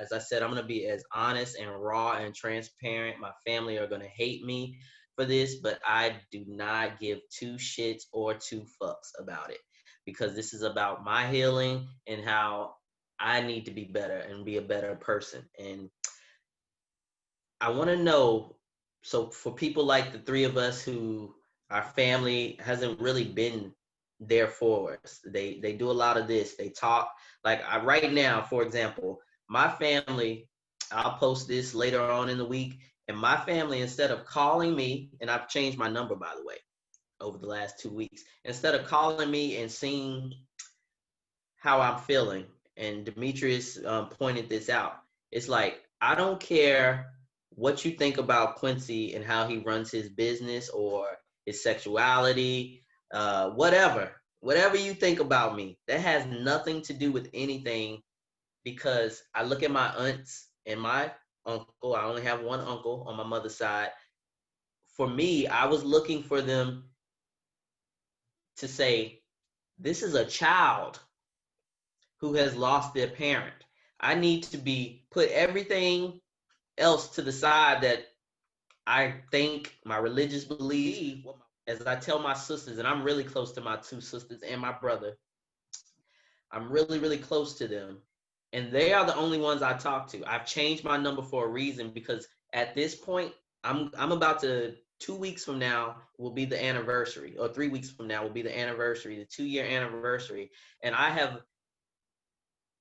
As I said, I'm going to be as honest and raw and transparent. My family are going to hate me for this, but I do not give two shits or two fucks about it, because this is about my healing and how I need to be better and be a better person. And I want to know, so for people like the three of us who our family hasn't really been there for us, they do a lot of this. They talk, like right now, for example, my family, I'll post this later on in the week, and my family, instead of calling me, and I've changed my number, by the way, over the last 2 weeks, instead of calling me and seeing how I'm feeling, and Demetrius pointed this out, it's like, I don't care what you think about Quincey and how he runs his business or his sexuality, whatever you think about me, that has nothing to do with anything, because I look at my aunts and my uncle. I only have one uncle on my mother's side. For me, I was looking for them to say, this is a child who has lost their parent. I need to put everything else to the side that I think my religious belief, as I tell my sisters, and I'm really close to my two sisters and my brother. I'm really, really close to them. And they are the only ones I talk to. I've changed my number for a reason, because at this point, I'm about to, 2 weeks from now will be the anniversary, or 3 weeks from now will be the anniversary, the 2-year anniversary. And I have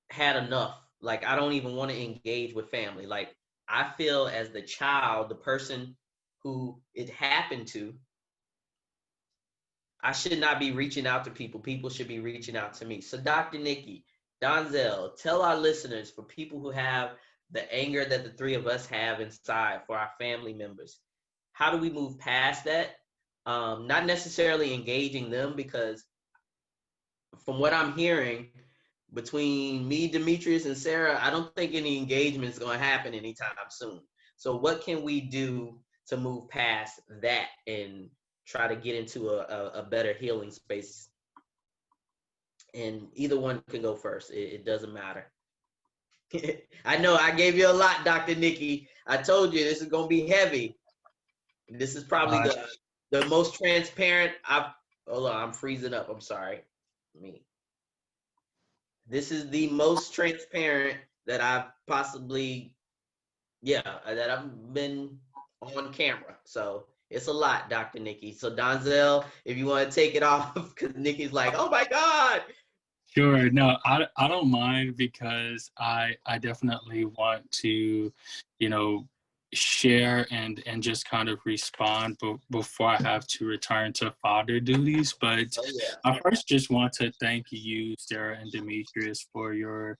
had enough. Like, I don't even want to engage with family. Like, I feel as the child, the person who it happened to, I should not be reaching out to people. People should be reaching out to me. So Dr. Nikki, Donzell, tell our listeners, for people who have the anger that the three of us have inside for our family members, how do we move past that? Not necessarily engaging them, because from what I'm hearing, between me, Demetrius, and Sarah, I don't think any engagement is going to happen anytime soon. So what can we do to move past that and try to get into a better healing space? And either one can go first. It doesn't matter. I know I gave you a lot, Dr. Nikki. I told you this is going to be heavy. This is probably the most transparent hold on, I'm freezing up. I'm sorry. This is the most transparent that I've possibly, that I've been on camera. So it's a lot, Dr. Nikki. So Donzell, if you want to take it off, because Nikki's like, oh my God. Sure. No, I don't mind, because I definitely want to, share and just kind of respond before I have to return to father duties. But I first just want to thank you, Sarah and Demetrius, for your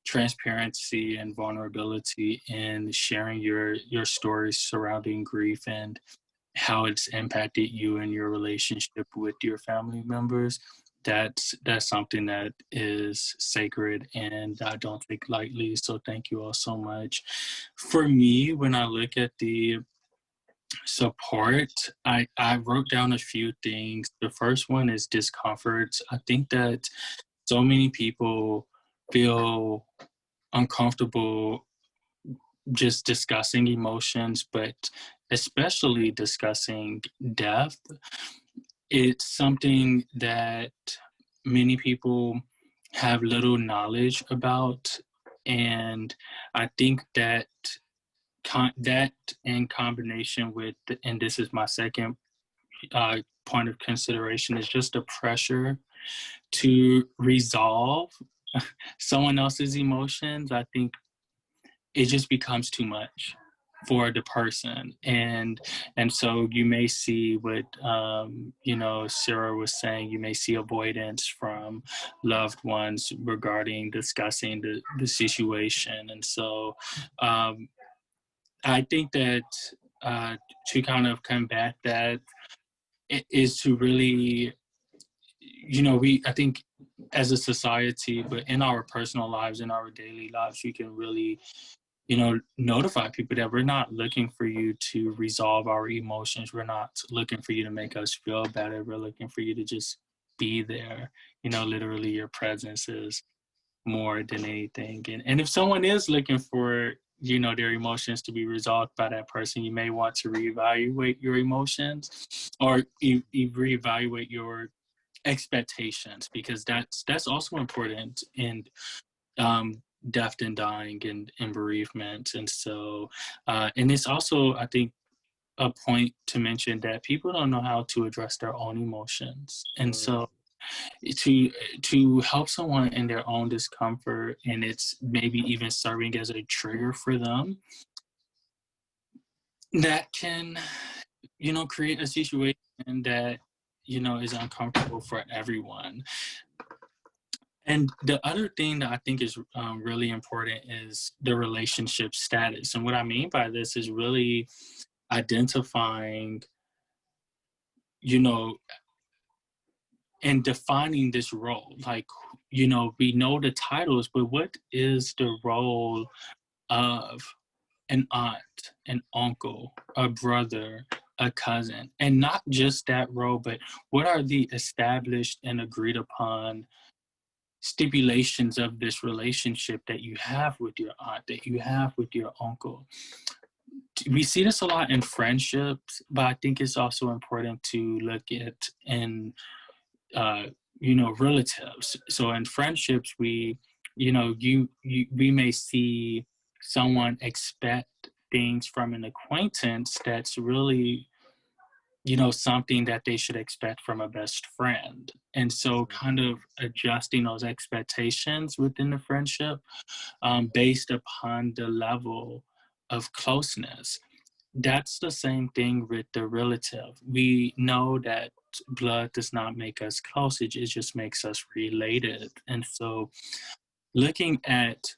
transparency and vulnerability in sharing your stories surrounding grief and how it's impacted you and your relationship with your family members. That's something that is sacred and I don't take lightly. So thank you all so much. For me, when I look at the support, I wrote down a few things. The first one is discomfort. I think that so many people feel uncomfortable just discussing emotions, but especially discussing death. It's something that many people have little knowledge about, and I think that that in combination with, and this is my second point of consideration, is just the pressure to resolve someone else's emotions. I think it just becomes too much for the person, and so you may see what Sarah was saying. You may see avoidance from loved ones regarding discussing the situation, and so I think that to kind of combat that is to really, I think as a society, but in our personal lives, in our daily lives, we can really notify people that we're not looking for you to resolve our emotions. We're not looking for you to make us feel better. We're looking for you to just be there. Literally your presence is more than anything. And if someone is looking for, their emotions to be resolved by that person, you may want to reevaluate your emotions or reevaluate your expectations, because that's also important in death and dying and bereavement. And so and it's also, I think, a point to mention that people don't know how to address their own emotions. And so to help someone in their own discomfort, and it's maybe even serving as a trigger for them, that can create a situation that is uncomfortable for everyone. And the other thing that I think is really important is the relationship status. And what I mean by this is really identifying, and defining this role. Like, we know the titles, but what is the role of an aunt, an uncle, a brother, a cousin? And not just that role, but what are the established and agreed upon stipulations of this relationship that you have with your aunt, that you have with your uncle? We see this a lot in friendships, but I think it's also important to look at in relatives. So in friendships, we may see someone expect things from an acquaintance that's really something that they should expect from a best friend. And so kind of adjusting those expectations within the friendship based upon the level of closeness. That's the same thing with the relative. We know that blood does not make us close, it just makes us related. And so looking at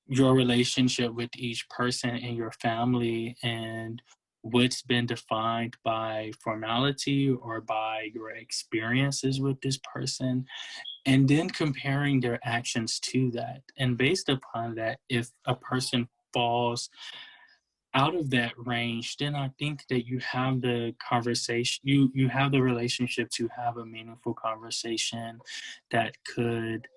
your relationship with each person in your family and what's been defined by formality or by your experiences with this person, and then comparing their actions to that. And based upon that, if a person falls out of that range, then I think that you have the conversation, you have the relationship to have a meaningful conversation that could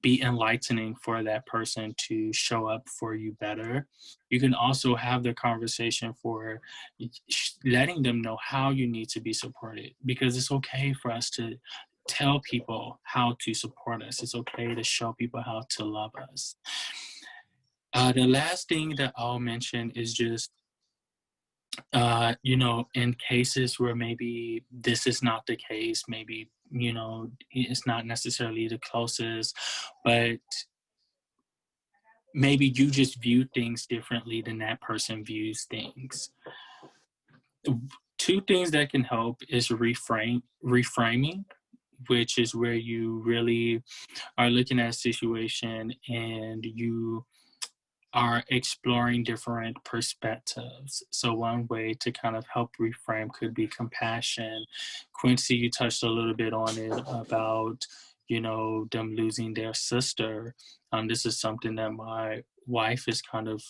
be enlightening for that person to show up for you better. You can also have the conversation for letting them know how you need to be supported, because it's okay for us to tell people how to support us. It's okay to show people how to love us. The last thing that I'll mention is just, in cases where maybe this is not the case, maybe, it's not necessarily the closest, but maybe you just view things differently than that person views things. Two things that can help is reframing, which is where you really are looking at a situation and you are exploring different perspectives. So one way to kind of help reframe could be compassion. Quincey, you touched a little bit on it about, them losing their sister. This is something that my wife is kind of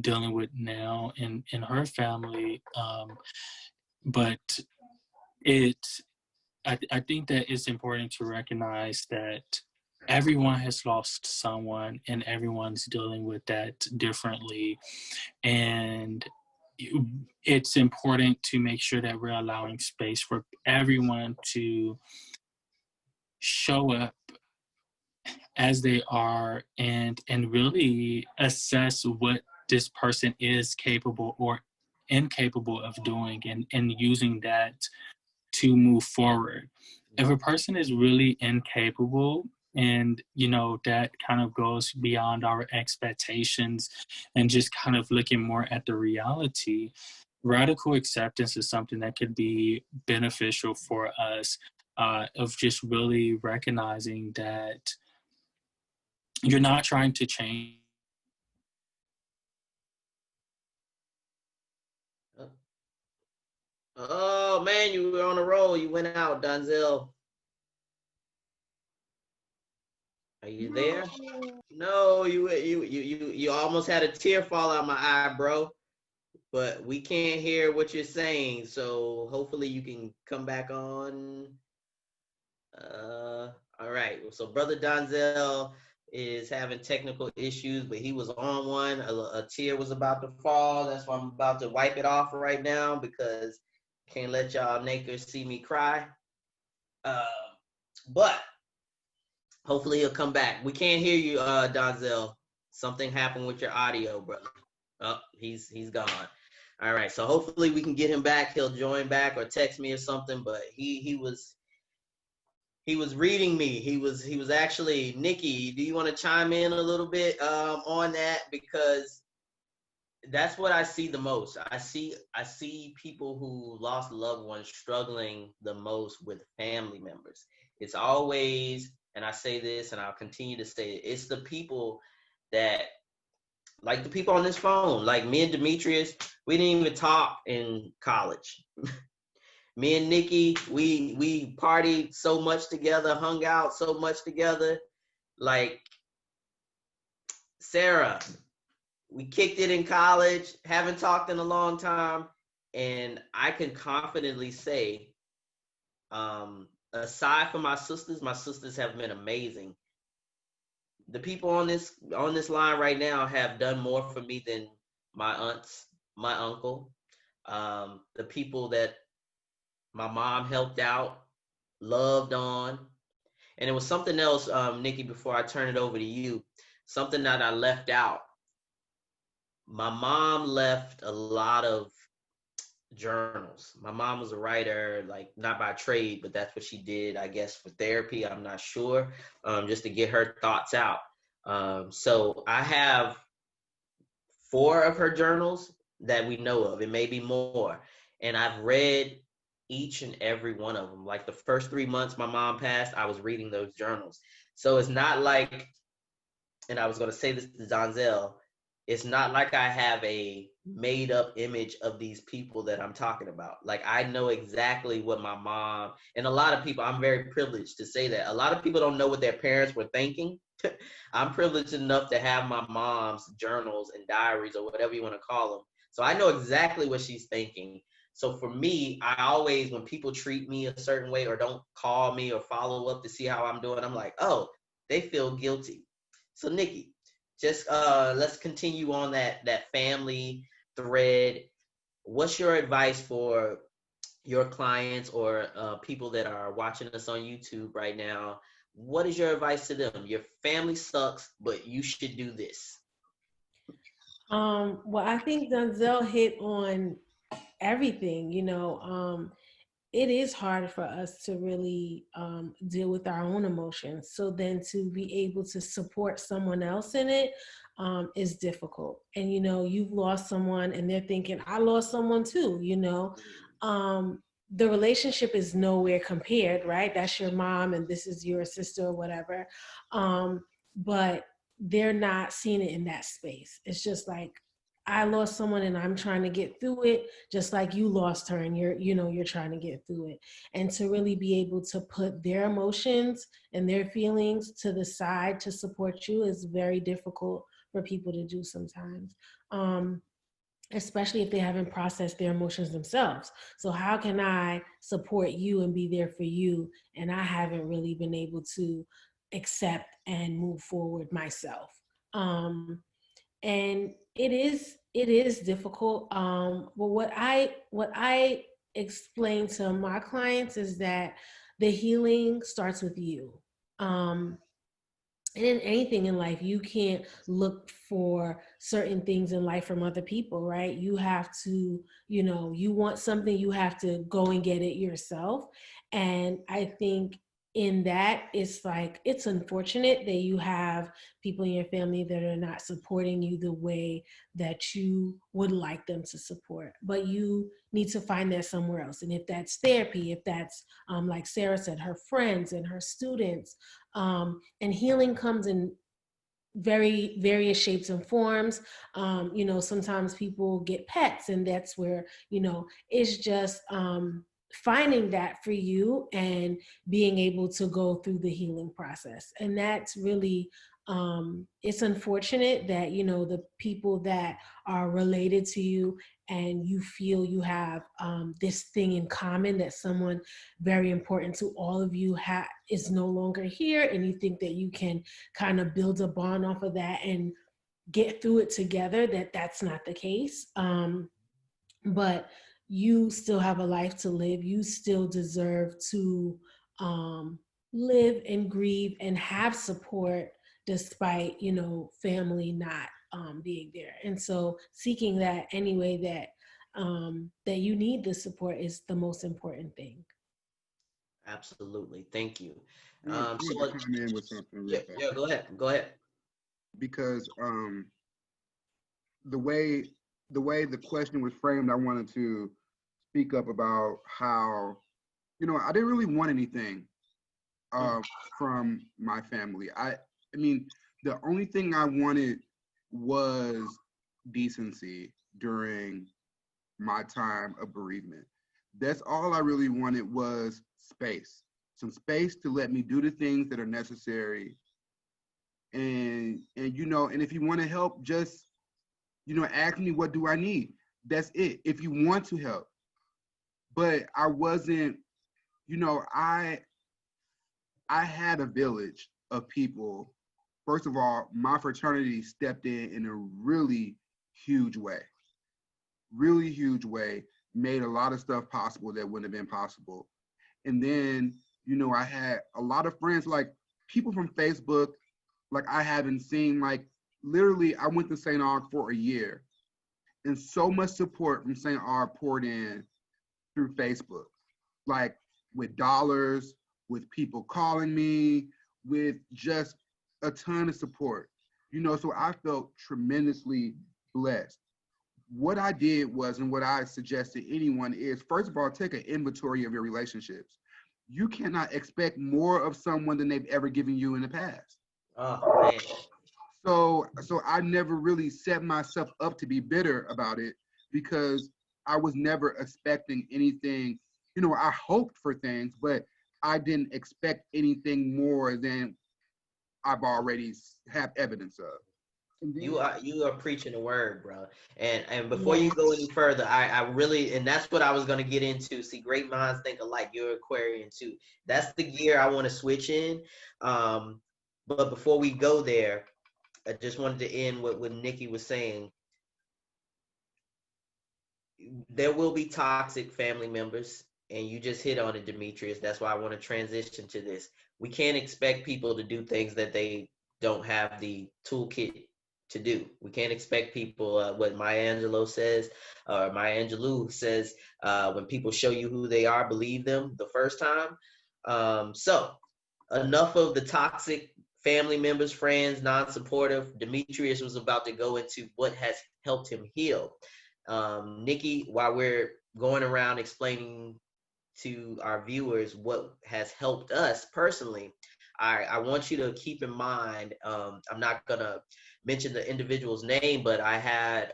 dealing with now in her family. But I think that it's important to recognize that everyone has lost someone and everyone's dealing with that differently. And it's important to make sure that we're allowing space for everyone to show up as they are and really assess what this person is capable or incapable of doing and using that to move forward. If a person is really incapable and, that kind of goes beyond our expectations and just kind of looking more at the reality, radical acceptance is something that could be beneficial for us, of just really recognizing that you're not trying to change. Oh man, you were on a roll. You went out, Donzell. Are you there? No, you almost had a tear fall out my eye, bro. But we can't hear what you're saying, so hopefully you can come back on. All right. So Brother Donzell is having technical issues, but he was on one. A tear was about to fall. That's why I'm about to wipe it off right now because I can't let y'all nakers see me cry. But hopefully he'll come back. We can't hear you, Donzell. Something happened with your audio, brother. Oh, he's gone. All right. So hopefully we can get him back. He'll join back or text me or something. But he was reading me. He was actually, Nikki, do you want to chime in a little bit on that? Because that's what I see the most. I see people who lost loved ones struggling the most with family members. It's always, and I say this and I'll continue to say it, it's the people that, like the people on this phone, like me and Demetrius, we didn't even talk in college. Me and Nikki, we partied so much together, hung out so much together. Like Sarah, we kicked it in college, haven't talked in a long time. And I can confidently say, aside from my sisters have been amazing. The people on this line right now have done more for me than my aunts, my uncle, the people that my mom helped out, loved on. And it was something else, Nikki, before I turn it over to you, something that I left out. My mom left a lot of journals. My mom was a writer, like not by trade, but that's what she did, I guess, for therapy. I'm not sure, just to get her thoughts out. So I have 4 of her journals that we know of. It may be more. And I've read each and every one of them. Like the first 3 months my mom passed, I was reading those journals. So it's not like, and I was going to say this to Donzell, it's not like I have a made up image of these people that I'm talking about. Like I know exactly what my mom, and a lot of people, I'm very privileged to say that. A lot of people don't know what their parents were thinking. I'm privileged enough to have my mom's journals and diaries, or whatever you want to call them. So I know exactly what she's thinking. So for me, I always, when people treat me a certain way or don't call me or follow up to see how I'm doing, I'm like, oh, they feel guilty. So Nikki, just let's continue on that family thread. What's your advice for your clients or people that are watching us on YouTube right now? What is your advice to them? Your family sucks, but you should do this. Well, I think Donzell hit on everything. It is hard for us to really deal with our own emotions. So then to be able to support someone else in it is difficult. And, you've lost someone and they're thinking, I lost someone too, the relationship is nowhere compared, right? That's your mom and this is your sister or whatever. But they're not seeing it in that space. It's just like, I lost someone and I'm trying to get through it, just like you lost her and you're trying to get through it. And to really be able to put their emotions and their feelings to the side to support you is very difficult for people to do sometimes. Especially if they haven't processed their emotions themselves. So how can I support you and be there for you? And I haven't really been able to accept and move forward myself. And it is difficult. But what I explain to my clients is that the healing starts with you. And in anything in life, you can't look for certain things in life from other people, right? You have to, you want something, you have to go and get it yourself. And I think in that, it's like, it's unfortunate that you have people in your family that are not supporting you the way that you would like them to support, but you need to find that somewhere else. And if that's therapy, if that's, like Sarah said, her friends and her students, and healing comes in various shapes and forms. Sometimes people get pets and that's where, it's just, finding that for you and being able to go through the healing process. And that's really, it's unfortunate that, the people that are related to you and you feel you have this thing in common, that someone very important to all of you is no longer here, and you think that you can kind of build a bond off of that and get through it together, that's not the case. But you still have a life to live. You still deserve to live and grieve and have support despite, family not being there. And so seeking that anyway that you need the support is the most important thing. Absolutely. Thank you. I want to come in with something real fast. Yeah, go ahead. Because the way the question was framed, I wanted to speak up about how, I didn't really want anything from my family. I mean, the only thing I wanted was decency during my time of bereavement. That's all I really wanted, was space. Some space to let me do the things that are necessary. And if you want to help, just, ask me, what do I need? That's it. If you want to help. But I wasn't, I had a village of people. First of all, my fraternity stepped in a really huge way, made a lot of stuff possible that wouldn't have been possible. And then, I had a lot of friends, like people from Facebook, like I haven't seen, like literally I went to St. Aug for a year. and so much support from St. R poured in through Facebook, like with dollars, with people calling me, with just a ton of support. So I felt tremendously blessed. What I did was, and what I suggest to anyone is, first of all, take an inventory of your relationships. You cannot expect more of someone than they've ever given you in the past. Oh, man. So I never really set myself up to be bitter about it, because I was never expecting anything. I hoped for things, but I didn't expect anything more than I've already have evidence of. You are preaching the word, bro. And before you go any further, I really, and that's what I was gonna get into. See, great minds think alike. You're Aquarian too. That's the gear I want to switch in. But before we go there, I just wanted to end what Nikki was saying. There will be toxic family members, and you just hit on it, Demetrius. That's why I want to transition to this. We can't expect people to do things that they don't have the toolkit to do. We can't expect people, what Maya Angelou says, when people show you who they are, believe them the first time. So enough of the toxic family members, friends, non-supportive. Demetrius was about to go into what has helped him heal. Nikki, while we're going around explaining to our viewers what has helped us personally, I want you to keep in mind, I'm not going to mention the individual's name, but I had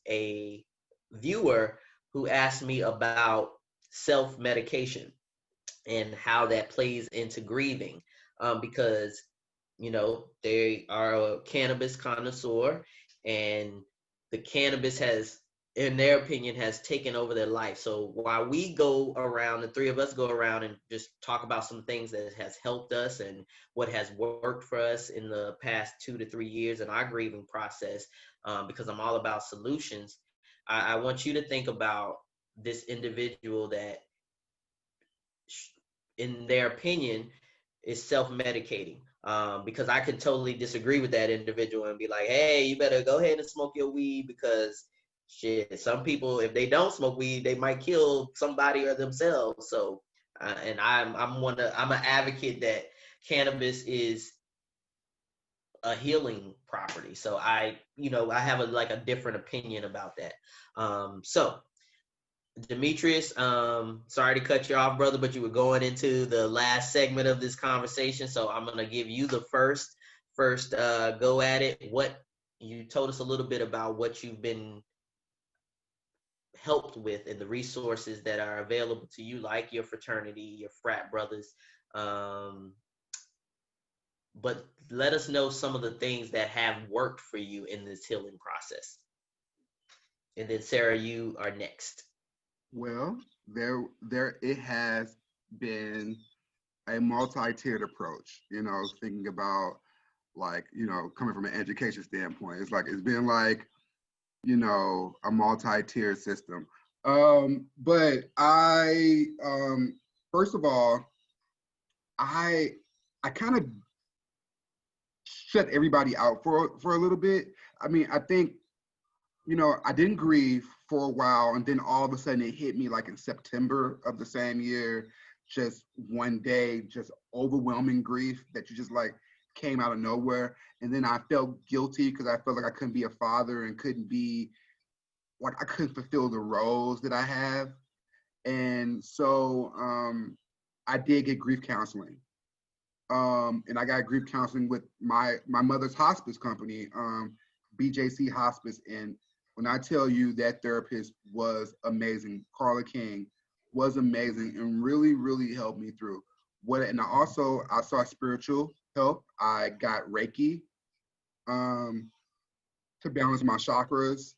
a viewer who asked me about self-medication and how that plays into grieving, because, they are a cannabis connoisseur, and the cannabis has, in their opinion, has taken over their life. So while we go around, the three of us go around and just talk about some things that has helped us and what has worked for us in the past 2 to 3 years in our grieving process, because I'm all about solutions, I want you to think about this individual that, in their opinion, is self-medicating. Because I could totally disagree with that individual and be like, hey, you better go ahead and smoke your weed, because shit, some people, if they don't smoke weed, they might kill somebody or themselves. So, and I'm an advocate that cannabis is a healing property. So I have a different opinion about that. So Demetrius, sorry to cut you off, brother, but you were going into the last segment of this conversation. So I'm going to give you the first go at it. What you told us a little bit about what you've been helped with and the resources that are available to you, like your fraternity, your frat brothers. But let us know some of the things that have worked for you in this healing process. And then Sarah, you are next. Well, it has been a multi-tiered approach, thinking about coming from an education standpoint. It's been like, a multi-tiered system. But I, first of all, I kind of shut everybody out for a little bit. I mean, I think, I didn't grieve for a while, and then all of a sudden it hit me like in September of the same year, just one day, just overwhelming grief that you just came out of nowhere. And then I felt guilty because I felt like I couldn't be a father and I couldn't fulfill the roles that I have. And so I did get grief counseling. And I got grief counseling with my mother's hospice company, BJC Hospice. And when I tell you, that therapist was amazing, Carla King was amazing and really, really helped me through. And I saw spiritual help. I got Reiki to balance my chakras.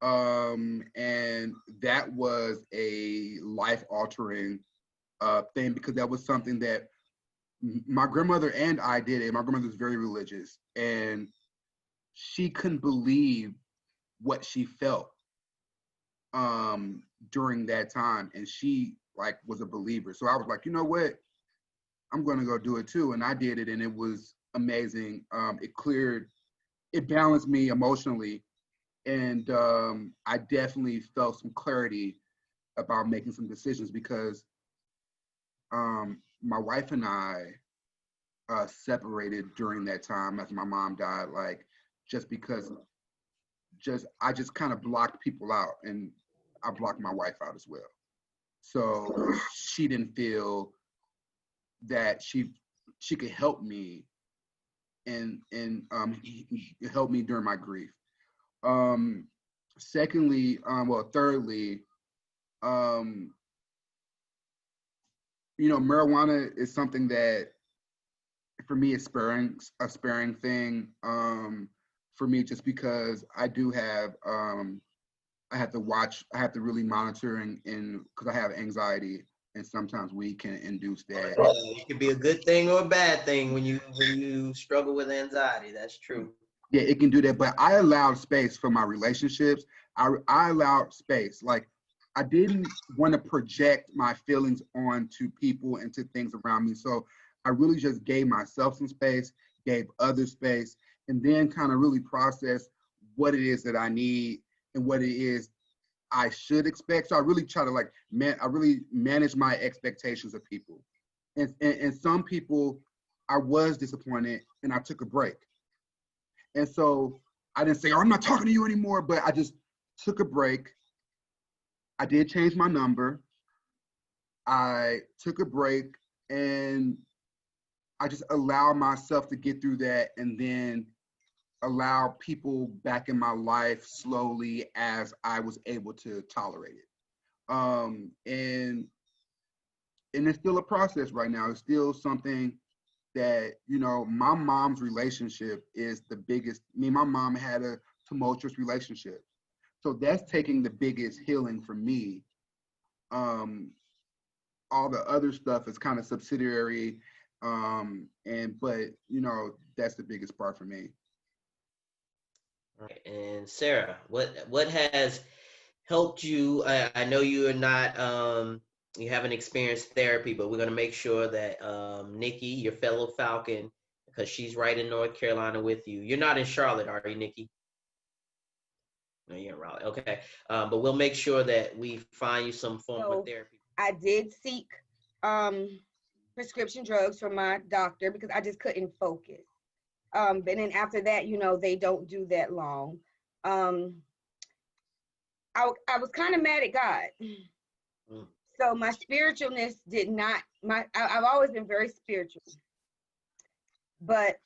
And that was a life-altering thing, because that was something that my grandmother and I did it. My grandmother's very religious, and she couldn't believe what she felt during that time, and she was a believer. So I was like, you know what, I'm gonna go do it too. And I did it, and it was amazing. It balanced me emotionally And I definitely felt some clarity about making some decisions because my wife and I separated during that time after my mom died, like just because I just kind of blocked people out, and I blocked my wife out as well. So she didn't feel that she could help me and help me during my grief. Thirdly, marijuana is something that for me is a sparing thing for me, just because I do have I have to really monitor and because I have anxiety, and sometimes weed can induce that. It could be a good thing or a bad thing when you struggle with anxiety. That's true. Yeah, it can do that, but I allowed space for my relationships. I allowed space. Like, I didn't want to project my feelings onto people and to things around me. So I really just gave myself some space, gave others space, and then kind of really processed what it is that I need and what it is I should expect. So I really try to I really manage my expectations of people. And some people, I was disappointed and I took a break. And so I didn't say, oh, I'm not talking to you anymore, but I just took a break. I did change my number. I took a break and I just allowed myself to get through that, and then allow people back in my life slowly as I was able to tolerate it. And it's still a process right now. It's still something that, my mom's relationship is the biggest. Me and my mom had a tumultuous relationship. So that's taking the biggest healing for me. All the other stuff is kind of subsidiary. But that's the biggest part for me. Right. And Sarah, what has helped you? I know you are not you haven't experienced therapy, but we're going to make sure that Nikki, your fellow Falcon, because she's right in North Carolina with you. You're not in Charlotte, are you, Nikki? No, you're in Raleigh. Okay. But we'll make sure that we find you some form of therapy. I did seek prescription drugs from my doctor because I just couldn't focus. But then after that, they don't do that long. I was kind of mad at God. So my spiritualness I've always been very spiritual. But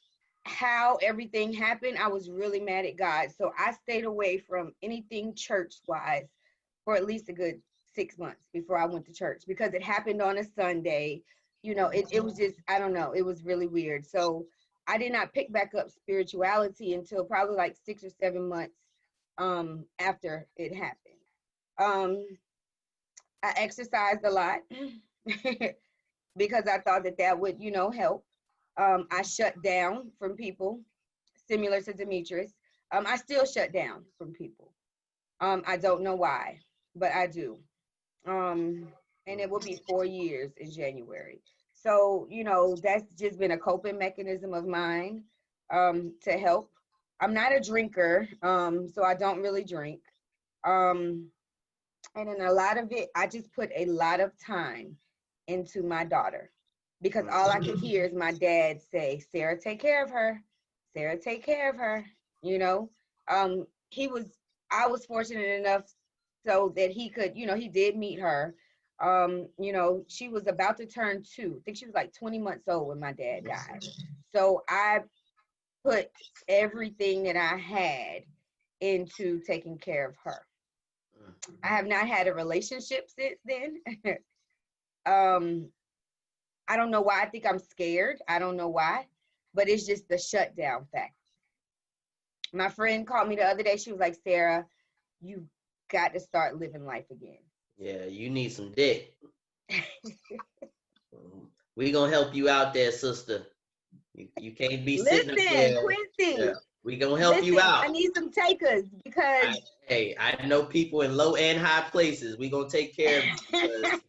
how everything happened, I was really mad at God. So I stayed away from anything church-wise for at least a good 6 months before I went to church, because it happened on a Sunday. It was just, I don't know, it was really weird. So I did not pick back up spirituality until probably like 6 or 7 months after it happened. I exercised a lot because I thought that would, help. I shut down from people, similar to Demetrius. I still shut down from people. I don't know why, but I do. And it will be 4 years in January. So, that's just been a coping mechanism of mine to help. I'm not a drinker, so I don't really drink. And in a lot of it, I just put a lot of time into my daughter, because all I could hear is my dad say, Sarah, take care of her. Sarah, take care of her. I was fortunate enough so that he could, he did meet her. She was about to turn 2. I think she was like 20 months old when my dad died. So I put everything that I had into taking care of her. I have not had a relationship since then. I don't know why. I think I'm scared. I don't know why, but it's just the shutdown fact. My friend called me the other day. She was like, Sarah, you got to start living life again. Yeah, you need some dick. We gonna help you out there, sister. You can't be sitting up there. Quincy. Yeah, we gonna help you out. I need some takers because I know people in low and high places. We gonna take care of you.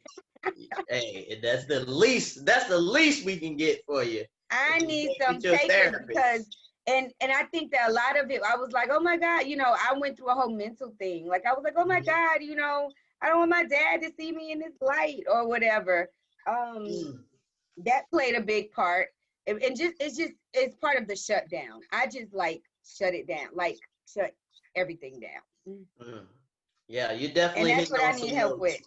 Hey, that's the least we can get for you. I need some takers because And I think that a lot of it, I was like, oh my God, you know, I went through a whole mental thing. Like I was like, oh my God, you know, I don't want my dad to see me in this light or whatever. That played a big part. And it's part of the shutdown. I just like shut it down, like shut everything down. Yeah, you definitely. And that's what I need help with.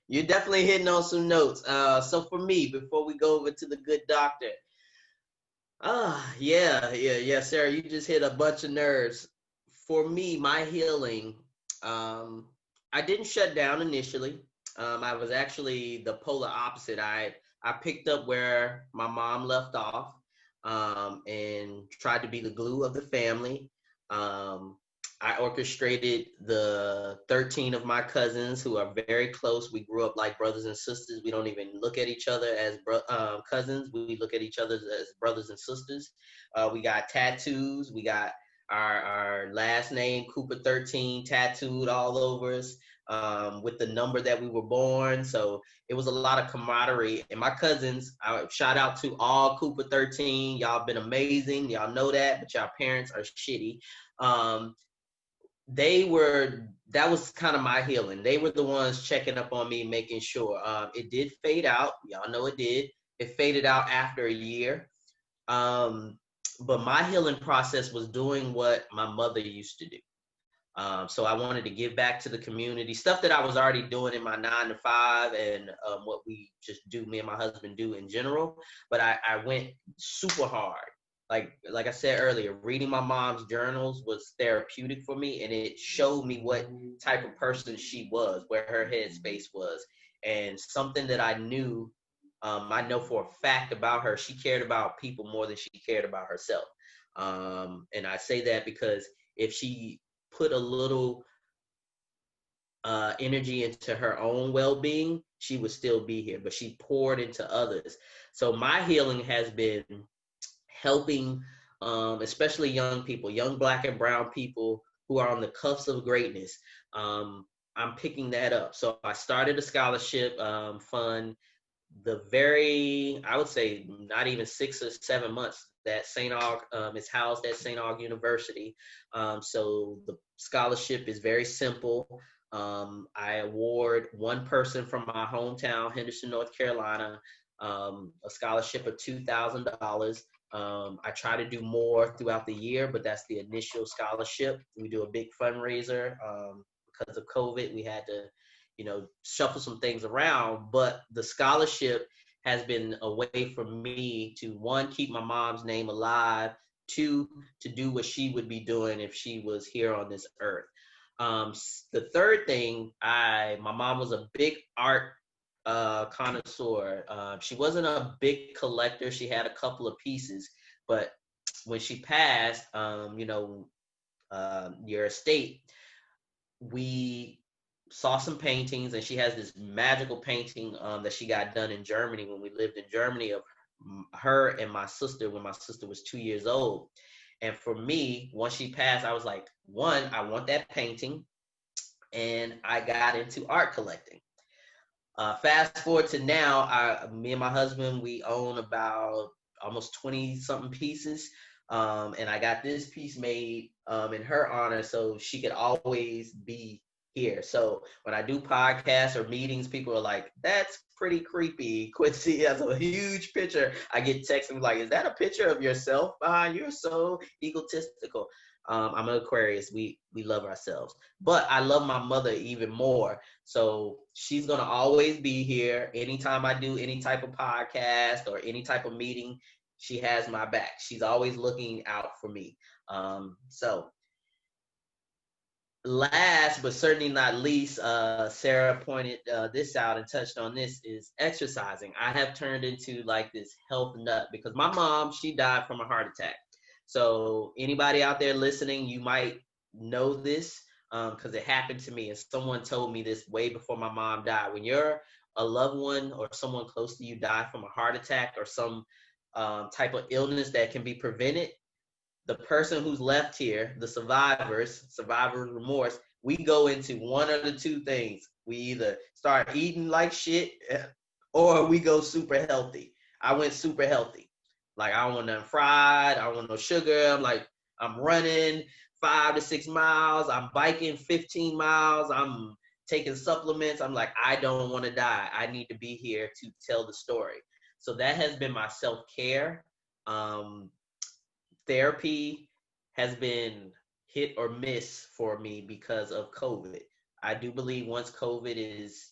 You're definitely hitting on some notes. So for me, before we go over to the good doctor, yeah, Sarah, you just hit a bunch of nerves. For me, my healing, I didn't shut down initially. I was actually the polar opposite. I picked up where my mom left off, and tried to be the glue of the family. I orchestrated the 13 of my cousins who are very close. We grew up like brothers and sisters. We don't even look at each other as cousins. We look at each other as brothers and sisters. We got tattoos. We got our last name, Cooper 13, tattooed all over us, with the number that we were born. So it was a lot of camaraderie. And my cousins, shout out to all Cooper 13. Y'all been amazing. Y'all know that, but y'all parents are shitty. That was kind of my healing. They were the ones checking up on me, making sure. It did fade out. Y'all know it did. It faded out after a year. But my healing process was doing what my mother used to do. So I wanted to give back to the community, stuff that I was already doing in my 9 to 5 and what we just do, me and my husband do in general. But I went super hard. Like I said earlier, reading my mom's journals was therapeutic for me, and it showed me what type of person she was, where her headspace was. And something that I knew, I know for a fact about her, she cared about people more than she cared about herself. And I say that because if she put a little energy into her own well-being, she would still be here, but she poured into others. So my healing has been helping, especially young people, young Black and brown people who are on the cusp of greatness. I'm picking that up. So I started a scholarship fund I would say not even 6 or 7 months that St. Aug is housed at St. Aug University. So the scholarship is very simple. I award one person from my hometown, Henderson, North Carolina, a scholarship of $2,000. I try to do more throughout the year, but that's the initial scholarship. We do a big fundraiser. Because of COVID, we had to, shuffle some things around, but the scholarship has been a way for me to, one, keep my mom's name alive, two, to do what she would be doing if she was here on this earth. The third thing, my mom was a big art connoisseur. She wasn't a big collector. She had a couple of pieces, but when she passed, your estate, we saw some paintings, and she has this magical painting that she got done in Germany when we lived in Germany, of her and my sister when my sister was 2 years old. And for me, once she passed, I was like, one, I want that painting, and I got into art collecting. Fast forward to now, me and my husband, we own about almost 20 something pieces. And I got this piece made in her honor, so she could always be here. So when I do podcasts or meetings, people are like, that's pretty creepy. Quincey has a huge picture. I get texts like, is that a picture of yourself? You're so egotistical. I'm an Aquarius. We love ourselves. But I love my mother even more. So she's going to always be here. Anytime I do any type of podcast or any type of meeting, she has my back. She's always looking out for me. So last, but certainly not least, Sarah pointed this out and touched on this, is exercising. I have turned into like this health nut because my mom, she died from a heart attack. So anybody out there listening, you might know this because it happened to me, and someone told me this way before my mom died. When you're a loved one or someone close to you die from a heart attack or some type of illness that can be prevented, the person who's left here, the survivors remorse, we go into one of the two things. We either start eating like shit or we go super healthy. I went super healthy. Like, I don't want nothing fried. I don't want no sugar. I'm running 5 to 6 miles. I'm biking 15 miles. I'm taking supplements. I'm like, I don't want to die. I need to be here to tell the story. So that has been my self-care. Therapy has been hit or miss for me because of COVID. I do believe once COVID is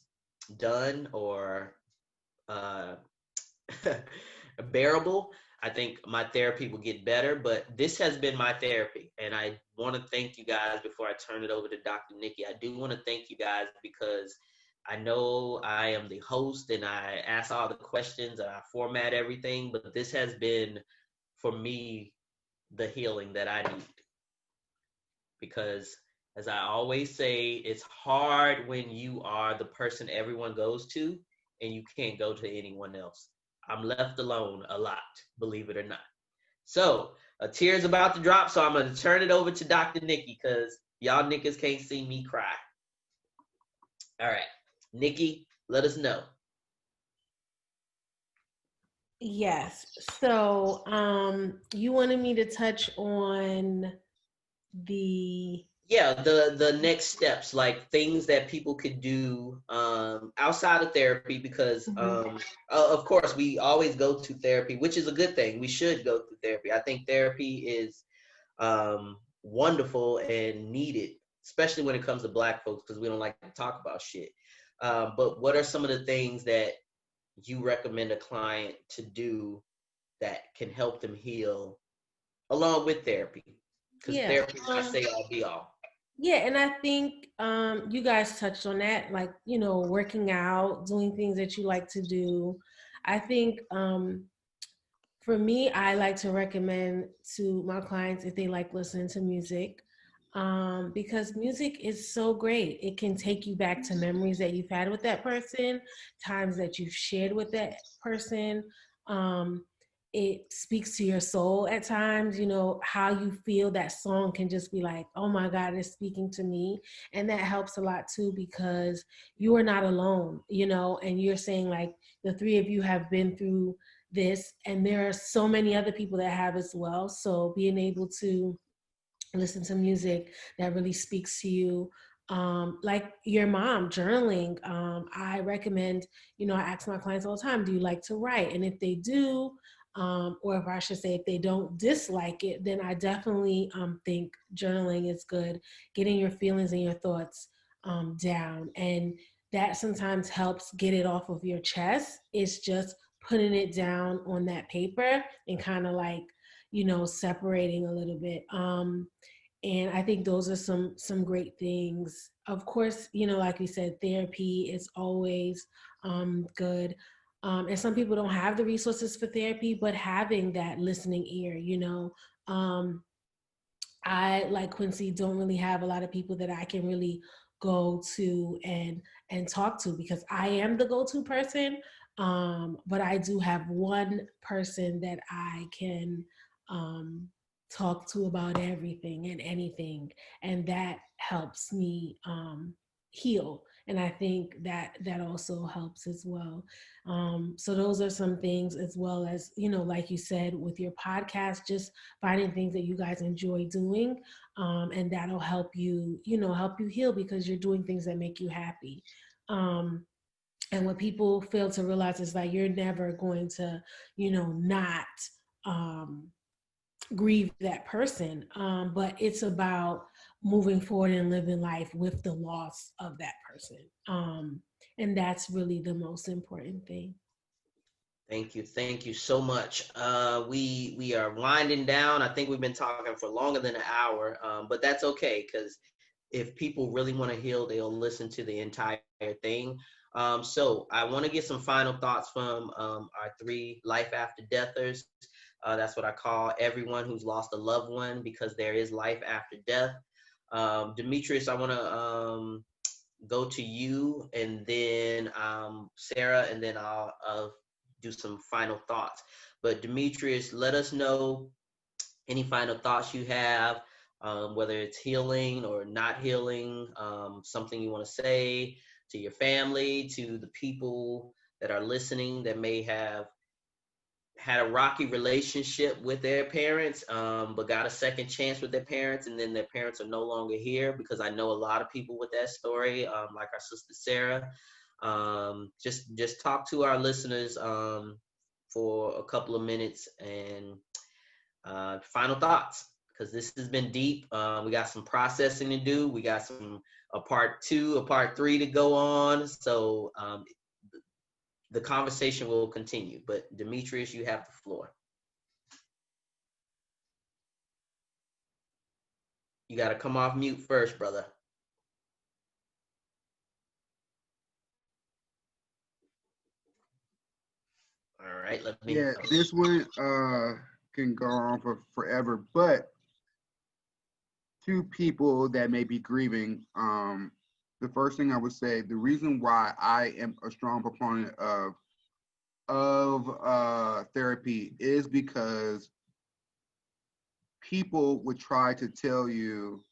done or bearable, I think my therapy will get better. But this has been my therapy. And I want to thank you guys before I turn it over to Dr. Nikki. I do want to thank you guys because I know I am the host and I ask all the questions and I format everything, but this has been, for me, the healing that I need. Because as I always say, it's hard when you are the person everyone goes to and you can't go to anyone else. I'm left alone a lot, believe it or not. So a tear's about to drop, so I'm going to turn it over to Dr. Nikki because y'all niggas can't see me cry. All right, Nikki, let us know. Yes. So you wanted me to touch on the next steps, like things that people could do outside of therapy, because of course we always go to therapy, which is a good thing. We should go to therapy. I think therapy is wonderful and needed, especially when it comes to Black folks, because we don't like to talk about shit. But what are some of the things that you recommend a client to do that can help them heal along with therapy? Because therapy is not say all be all. Yeah, and I think you guys touched on that, like, you know, working out, doing things that you like to do. I think for me, I like to recommend to my clients if they like listening to music, because music is so great. It can take you back to memories that you've had with that person, times that you've shared with that person. It speaks to your soul at times, you know, how you feel. That song can just be like, oh my God, it's speaking to me. And that helps a lot too, because you are not alone, you know, and you're saying like the three of you have been through this, and there are so many other people that have as well. So being able to listen to music that really speaks to you, like your mom, journaling. I recommend, you know, I ask my clients all the time, do you like to write? And if they do, or if I should say, if they don't dislike it, then I definitely think journaling is good. Getting your feelings and your thoughts down. And that sometimes helps get it off of your chest. It's just putting it down on that paper and kind of like, you know, separating a little bit. And I think those are some great things. Of course, you know, like we said, therapy is always good. And some people don't have the resources for therapy, but having that listening ear, you know, I, like Quincey, don't really have a lot of people that I can really go to and talk to, because I am the go-to person. But I do have one person that I can talk to about everything and anything, and that helps me heal. And I think that also helps as well. So those are some things, as well as, you know, like you said, with your podcast, just finding things that you guys enjoy doing, and that'll help you, you know, help you heal, because you're doing things that make you happy. And what people fail to realize is that you're never going to, you know, not grieve that person, but it's about moving forward and living life with the loss of that person, and that's really the most important thing. Thank you so much. We are winding down. I think we've been talking for longer than an hour, but that's okay, because if people really want to heal, they'll listen to the entire thing. So I want to get some final thoughts from our three life after deathers. That's what I call everyone who's lost a loved one, because there is life after death. Demetrius, I want to go to you, and then Sarah, and then I'll do some final thoughts. But Demetrius, let us know any final thoughts you have, whether it's healing or not healing, something you want to say to your family, to the people that are listening that may have had a rocky relationship with their parents, but got a second chance with their parents, and then their parents are no longer here, because I know a lot of people with that story, like our sister Sarah. Just talk to our listeners for a couple of minutes, and final thoughts, because this has been deep. We got some processing to do. We got a part 2, a part 3 to go on. So the conversation will continue. But Demetrius, you have the floor. You got to come off mute first, brother. All right, Yeah, this one can go on for forever, but to people that may be grieving, the first thing I would say, the reason why I am a strong proponent of therapy is because people would try to tell you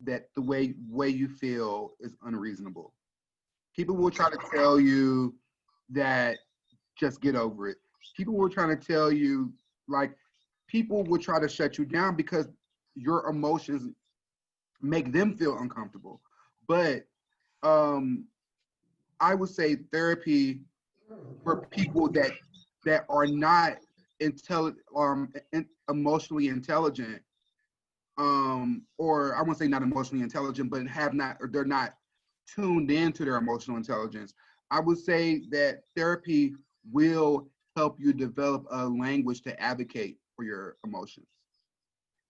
that the way you feel is unreasonable. People will try to tell you that just get over it. People will try to tell you, like, people will try to shut you down because your emotions make them feel uncomfortable. But I would say therapy for people that are not emotionally intelligent, or I won't say not emotionally intelligent, but they're not tuned into their emotional intelligence. I would say that therapy will help you develop a language to advocate for your emotions,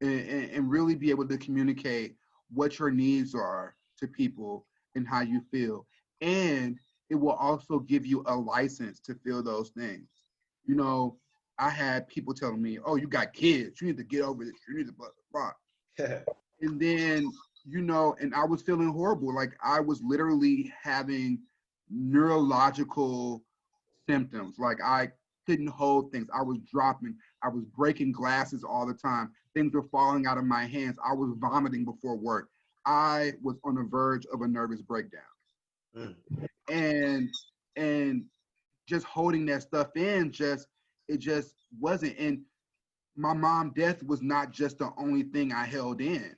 and really be able to communicate what your needs are to people and how you feel. And it will also give you a license to feel those things. You know, I had people telling me, oh, you got kids, you need to get over this, you need to blah, blah, blah. And then, and I was feeling horrible. Like, I was literally having neurological symptoms. Like, I couldn't hold things. I was dropping. I was breaking glasses all the time. Things were falling out of my hands. I was vomiting before work. I was on the verge of a nervous breakdown. And just holding that stuff in, it just wasn't. And my mom's death was not just the only thing I held in.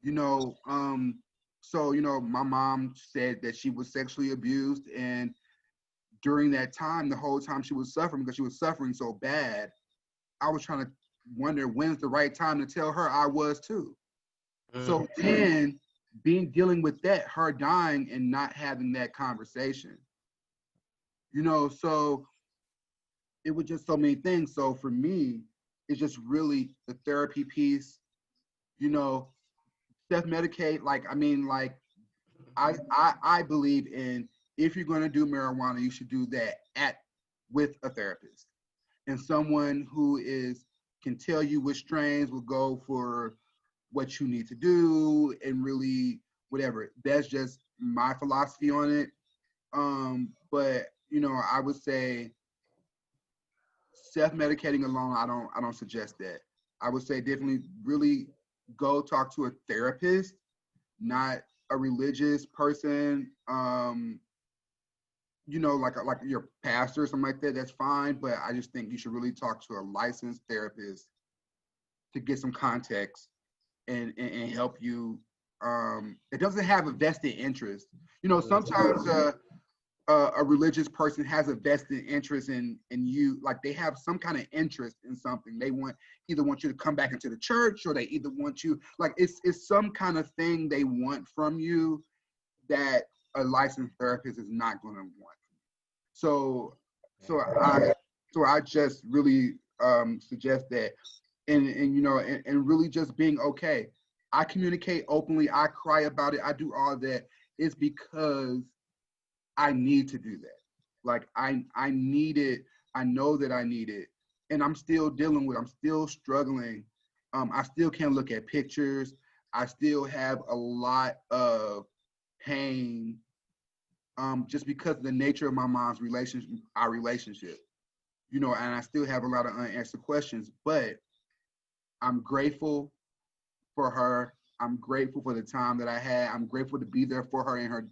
So my mom said that she was sexually abused, and during that time, the whole time she was suffering, because she was suffering so bad, I was trying to wonder when's the right time to tell her I was too. So then dealing with that, her dying and not having that conversation, so it was just so many things. So for me, it's just really the therapy piece, self-medicate. I believe in, if you're going to do marijuana, you should do that with a therapist, and someone who can tell you which strains will go for what you need to do, and really whatever. That's just my philosophy on it. But I would say self-medicating alone, I don't suggest that. I would say definitely really go talk to a therapist, not a religious person. Like your pastor or something like that, that's fine. But I just think you should really talk to a licensed therapist to get some context and help you. It doesn't have a vested interest. Sometimes a religious person has a vested interest in you. Like, they have some kind of interest in something. They either want you to come back into the church, or they either want you, like, it's some kind of thing they want from you that a licensed therapist is not going to want. So I just really suggest that, and really just being okay. I communicate openly. I cry about it. I do all that. It's because I need to do that. Like, I need it. I know that I need it, and I'm still dealing with. I'm still struggling. I still can't look at pictures. I still have a lot of pain, just because of the nature of my mom's our relationship, and I still have a lot of unanswered questions. But I'm grateful for her. I'm grateful for the time that I had. I'm grateful to be there for her in her,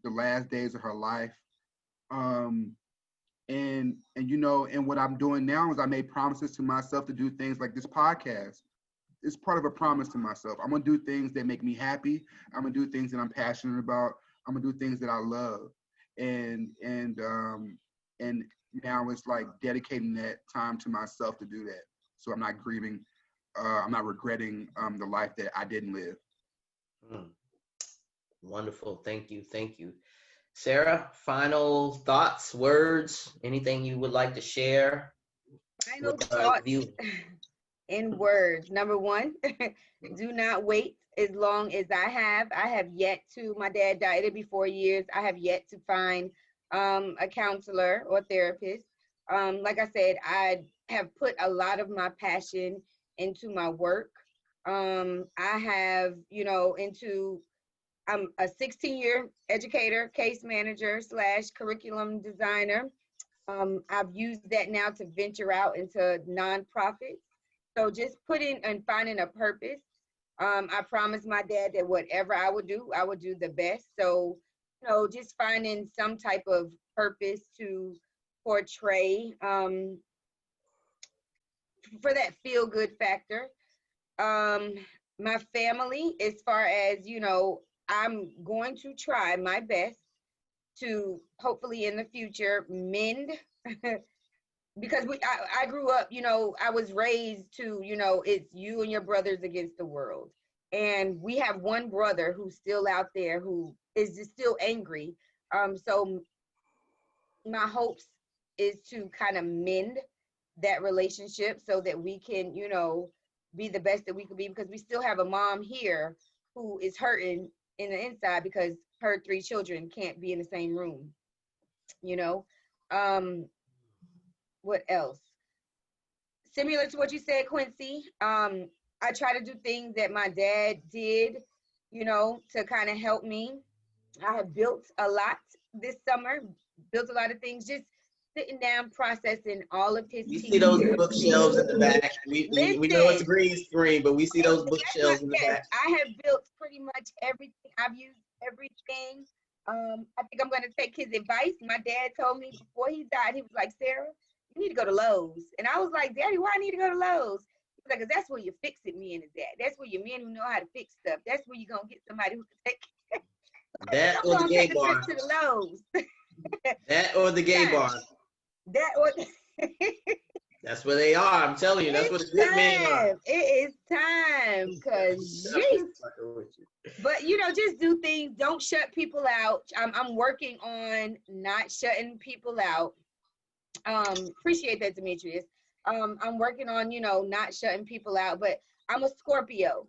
the last days of her life. And you know, and what I'm doing now is I made promises to myself to do things like this podcast. It's part of a promise to myself. I'm gonna do things that make me happy. I'm gonna do things that I'm passionate about. I'm gonna do things that I love. And now it's like dedicating that time to myself to do that. So I'm not grieving, I'm not regretting the life that I didn't live. Wonderful. Thank you. Thank you. Sarah, final thoughts, words, anything you would like to share? Final thoughts in words. Number one, do not wait as long as I have. I have yet to, my dad died, it'll be 4 years. I have yet to find a counselor or therapist. Like I said, I have put a lot of my passion into my work. I have, you know, I'm a 16-year educator, case manager / curriculum designer. I've used that now to venture out into nonprofits. So just putting and finding a purpose. I promised my dad that whatever I would do the best. So, you know, just finding some type of purpose to portray for that feel-good factor. My family, as far as, you know, I'm going to try my best to hopefully in the future mend because I grew up, you know, I was raised to, you know, it's you and your brothers against the world. And we have one brother who's still out there who is just still angry. So my hopes is to kind of mend that relationship so that we can, you know, be the best that we could be, because we still have a mom here who is hurting in the inside because her 3 children can't be in the same room, you know. What else? Similar to what you said, Quincey, I try to do things that my dad did, you know, to kind of help me. I have built a lot this summer, built a lot of things, just sitting down, processing all of his You see those bookshelves in the back. We know it's green screen, but we see those bookshelves in the back. I have built pretty much everything. I've used everything. I think I'm going to take his advice. My dad told me before he died, he was like, Sarah, you need to go to Lowe's. And I was like, Daddy, why I need to go to Lowe's? He was like, because that's where your fix-it men is at. That's where your men who know how to fix stuff. That's where you're going to get somebody who can take care. That or the gay bar. To the Lowe's. That or the gay bar. That or that's where they are. I'm telling you, that's what the good men are. It is time, because but you know, just do things. Don't shut people out. I'm working on not shutting people out. Appreciate that, Demetrius. I'm working on, you know, not shutting people out, but I'm a Scorpio.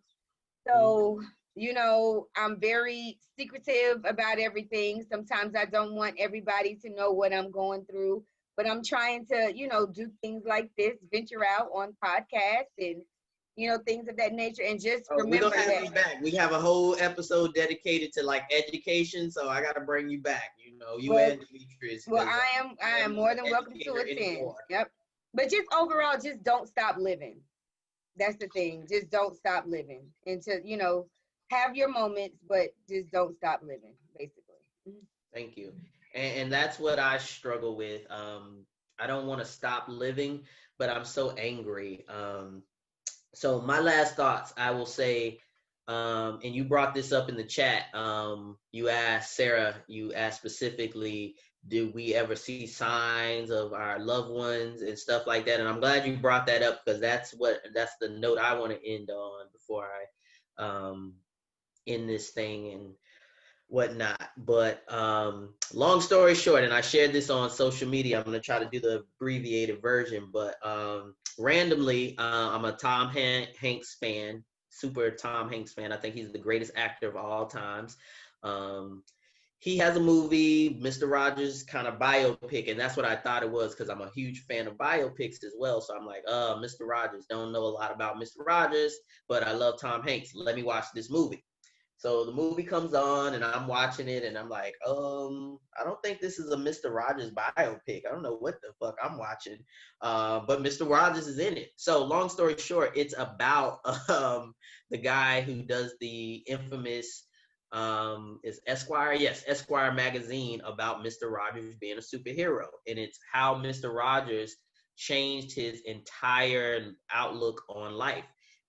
So, you know, I'm very secretive about everything. Sometimes I don't want everybody to know what I'm going through, but I'm trying to, you know, do things like this, venture out on podcasts and, you know, things of that nature. And just remember we're gonna have you back. We have a whole episode dedicated to like education, so I gotta bring you back. You know, you and Demetrius. Well, I am more than welcome to attend. Anymore. Yep. But just overall, just don't stop living. That's the thing. Just don't stop living. And to, you know, have your moments, but just don't stop living, basically. Thank you. And that's what I struggle with. I don't want to stop living, but I'm so angry. So my last thoughts, I will say, and you brought this up in the chat. You asked, Sarah, you asked specifically, do we ever see signs of our loved ones and stuff like that? And I'm glad you brought that up, because that's the note I want to end on before I end this thing and whatnot. But long story short, and I shared this on social media, I'm going to try to do the abbreviated version, but randomly, I'm a Tom Hanks fan, super Tom Hanks fan. I think he's the greatest actor of all times. He has a movie, Mr. Rogers, kind of biopic, and that's what I thought it was, because I'm a huge fan of biopics as well. So I'm like, Mr. Rogers, don't know a lot about Mr. Rogers, but I love Tom Hanks. Let me watch this movie. So the movie comes on, and I'm watching it, and I'm like, I don't think this is a Mr. Rogers biopic. I don't know what the fuck I'm watching, but Mr. Rogers is in it. So long story short, it's about the guy who does the infamous is Esquire, yes, Esquire magazine about Mr. Rogers being a superhero, and it's how Mr. Rogers changed his entire outlook on life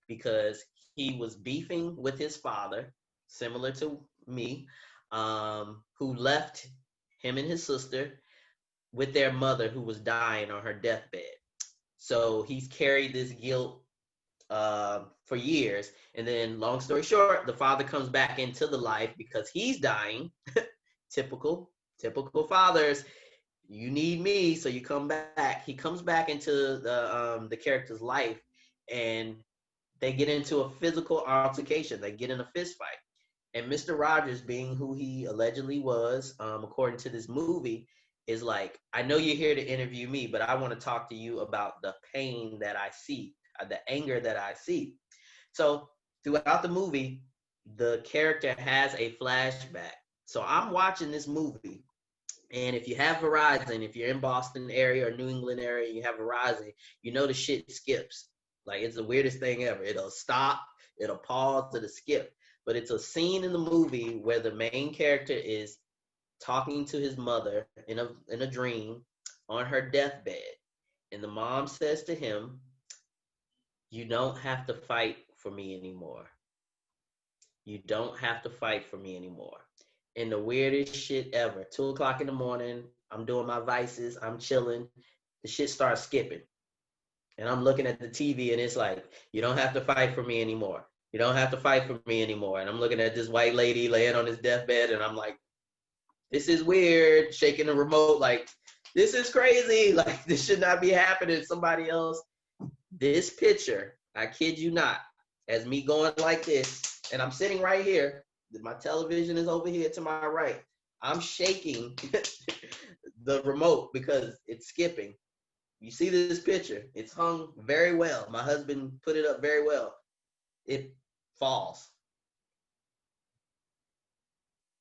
because he was beefing with his father, similar to me, who left him and his sister with their mother who was dying on her deathbed. So he's carried this guilt for years. And then, long story short, the father comes back into the life because he's dying. typical fathers. You need me, so you come back. He comes back into the character's life, and they get into a physical altercation. They get in a fist fight. And Mr. Rogers, being who he allegedly was, according to this movie, is like, I know you're here to interview me, but I want to talk to you about the pain that I see, the anger that I see. So throughout the movie, the character has a flashback. So I'm watching this movie, and if you have Verizon, if you're in Boston area or New England area, you have Verizon, you know the shit skips. Like, it's the weirdest thing ever. It'll stop, it'll pause, it'll skip. But it's a scene in the movie where the main character is talking to his mother in a dream on her deathbed. And the mom says to him, you don't have to fight for me anymore. You don't have to fight for me anymore. And the weirdest shit ever. 2 o'clock in the morning, I'm doing my vices, I'm chilling. The shit starts skipping. And I'm looking at the TV and it's like, you don't have to fight for me anymore. You don't have to fight for me anymore. And I'm looking at this white lady laying on his deathbed and I'm like, this is weird, shaking the remote like, this is crazy. Like, this should not be happening. Somebody else. This picture, I kid you not, as me going like this, and I'm sitting right here. My television is over here to my right. I'm shaking the remote because it's skipping. You see this picture? It's hung very well. My husband put it up very well. It falls.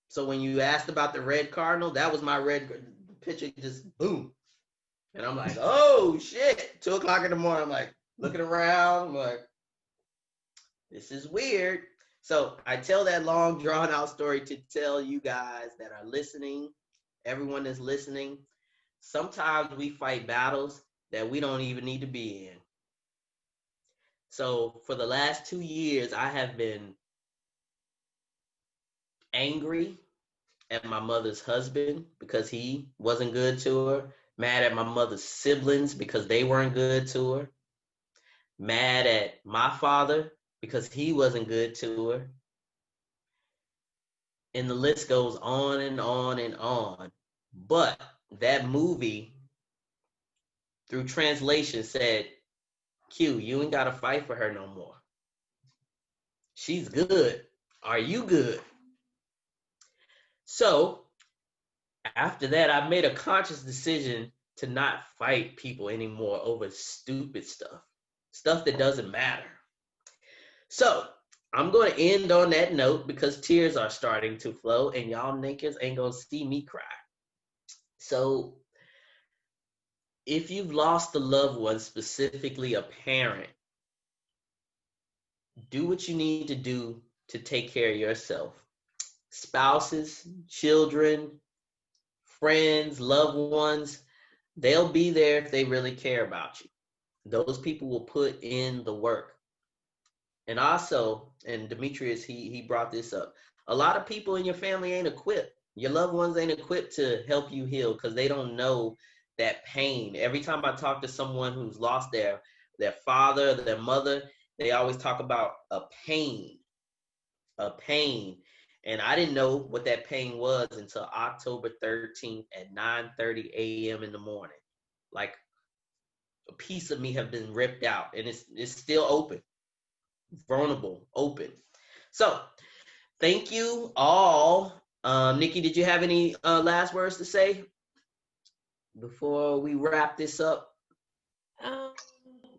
So when you asked about the red cardinal, that was my red picture, just boom. And I'm like, oh shit. 2 o'clock in the morning, I'm like looking around, I'm like, this is weird. So I tell that long drawn out story to tell you guys that are listening, everyone that's listening, sometimes we fight battles that we don't even need to be in. So for the last 2 years, I have been angry at my mother's husband because he wasn't good to her, mad at my mother's siblings because they weren't good to her, mad at my father because he wasn't good to her. And the list goes on and on and on. But that movie, through translation, said, Q, you ain't got to fight for her no more. She's good. Are you good? So after that, I made a conscious decision to not fight people anymore over stupid stuff that doesn't matter. So I'm going to end on that note because tears are starting to flow and y'all niggas ain't going to see me cry. So if you've lost a loved one, specifically a parent, do what you need to do to take care of yourself. Spouses, children, friends, loved ones, they'll be there if they really care about you. Those people will put in the work. And also, and Demetrius, he brought this up, a lot of people in your family ain't equipped. Your loved ones ain't equipped to help you heal because they don't know that pain. Every time I talk to someone who's lost their father, their mother, they always talk about a pain. And I didn't know what that pain was until October 13th at 9:30 a.m. in the morning. Like, a piece of me have been ripped out and it's still open, vulnerable, open. So thank you all. Nikki, did you have any last words to say before we wrap this up?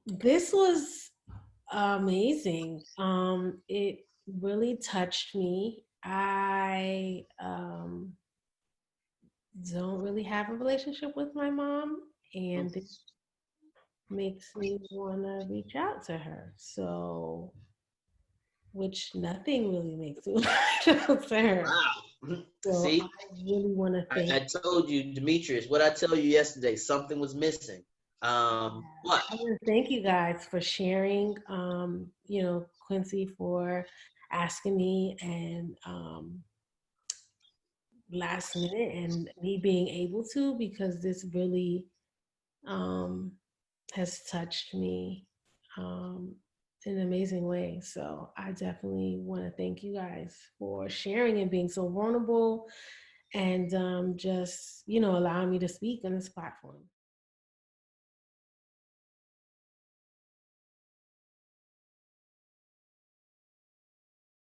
This was amazing. It really touched me. I don't really have a relationship with my mom, and it makes me want to reach out to her. So which nothing really makes me to her. Wow. So See, I really want to thank. I told you, Demetrius, what I tell you yesterday, something was missing. What? I want to thank you guys for sharing. You know, Quincey for asking me, and last minute, and me being able to, because this really has touched me in an amazing way. So I definitely want to thank you guys for sharing and being so vulnerable, and just, you know, allowing me to speak on this platform.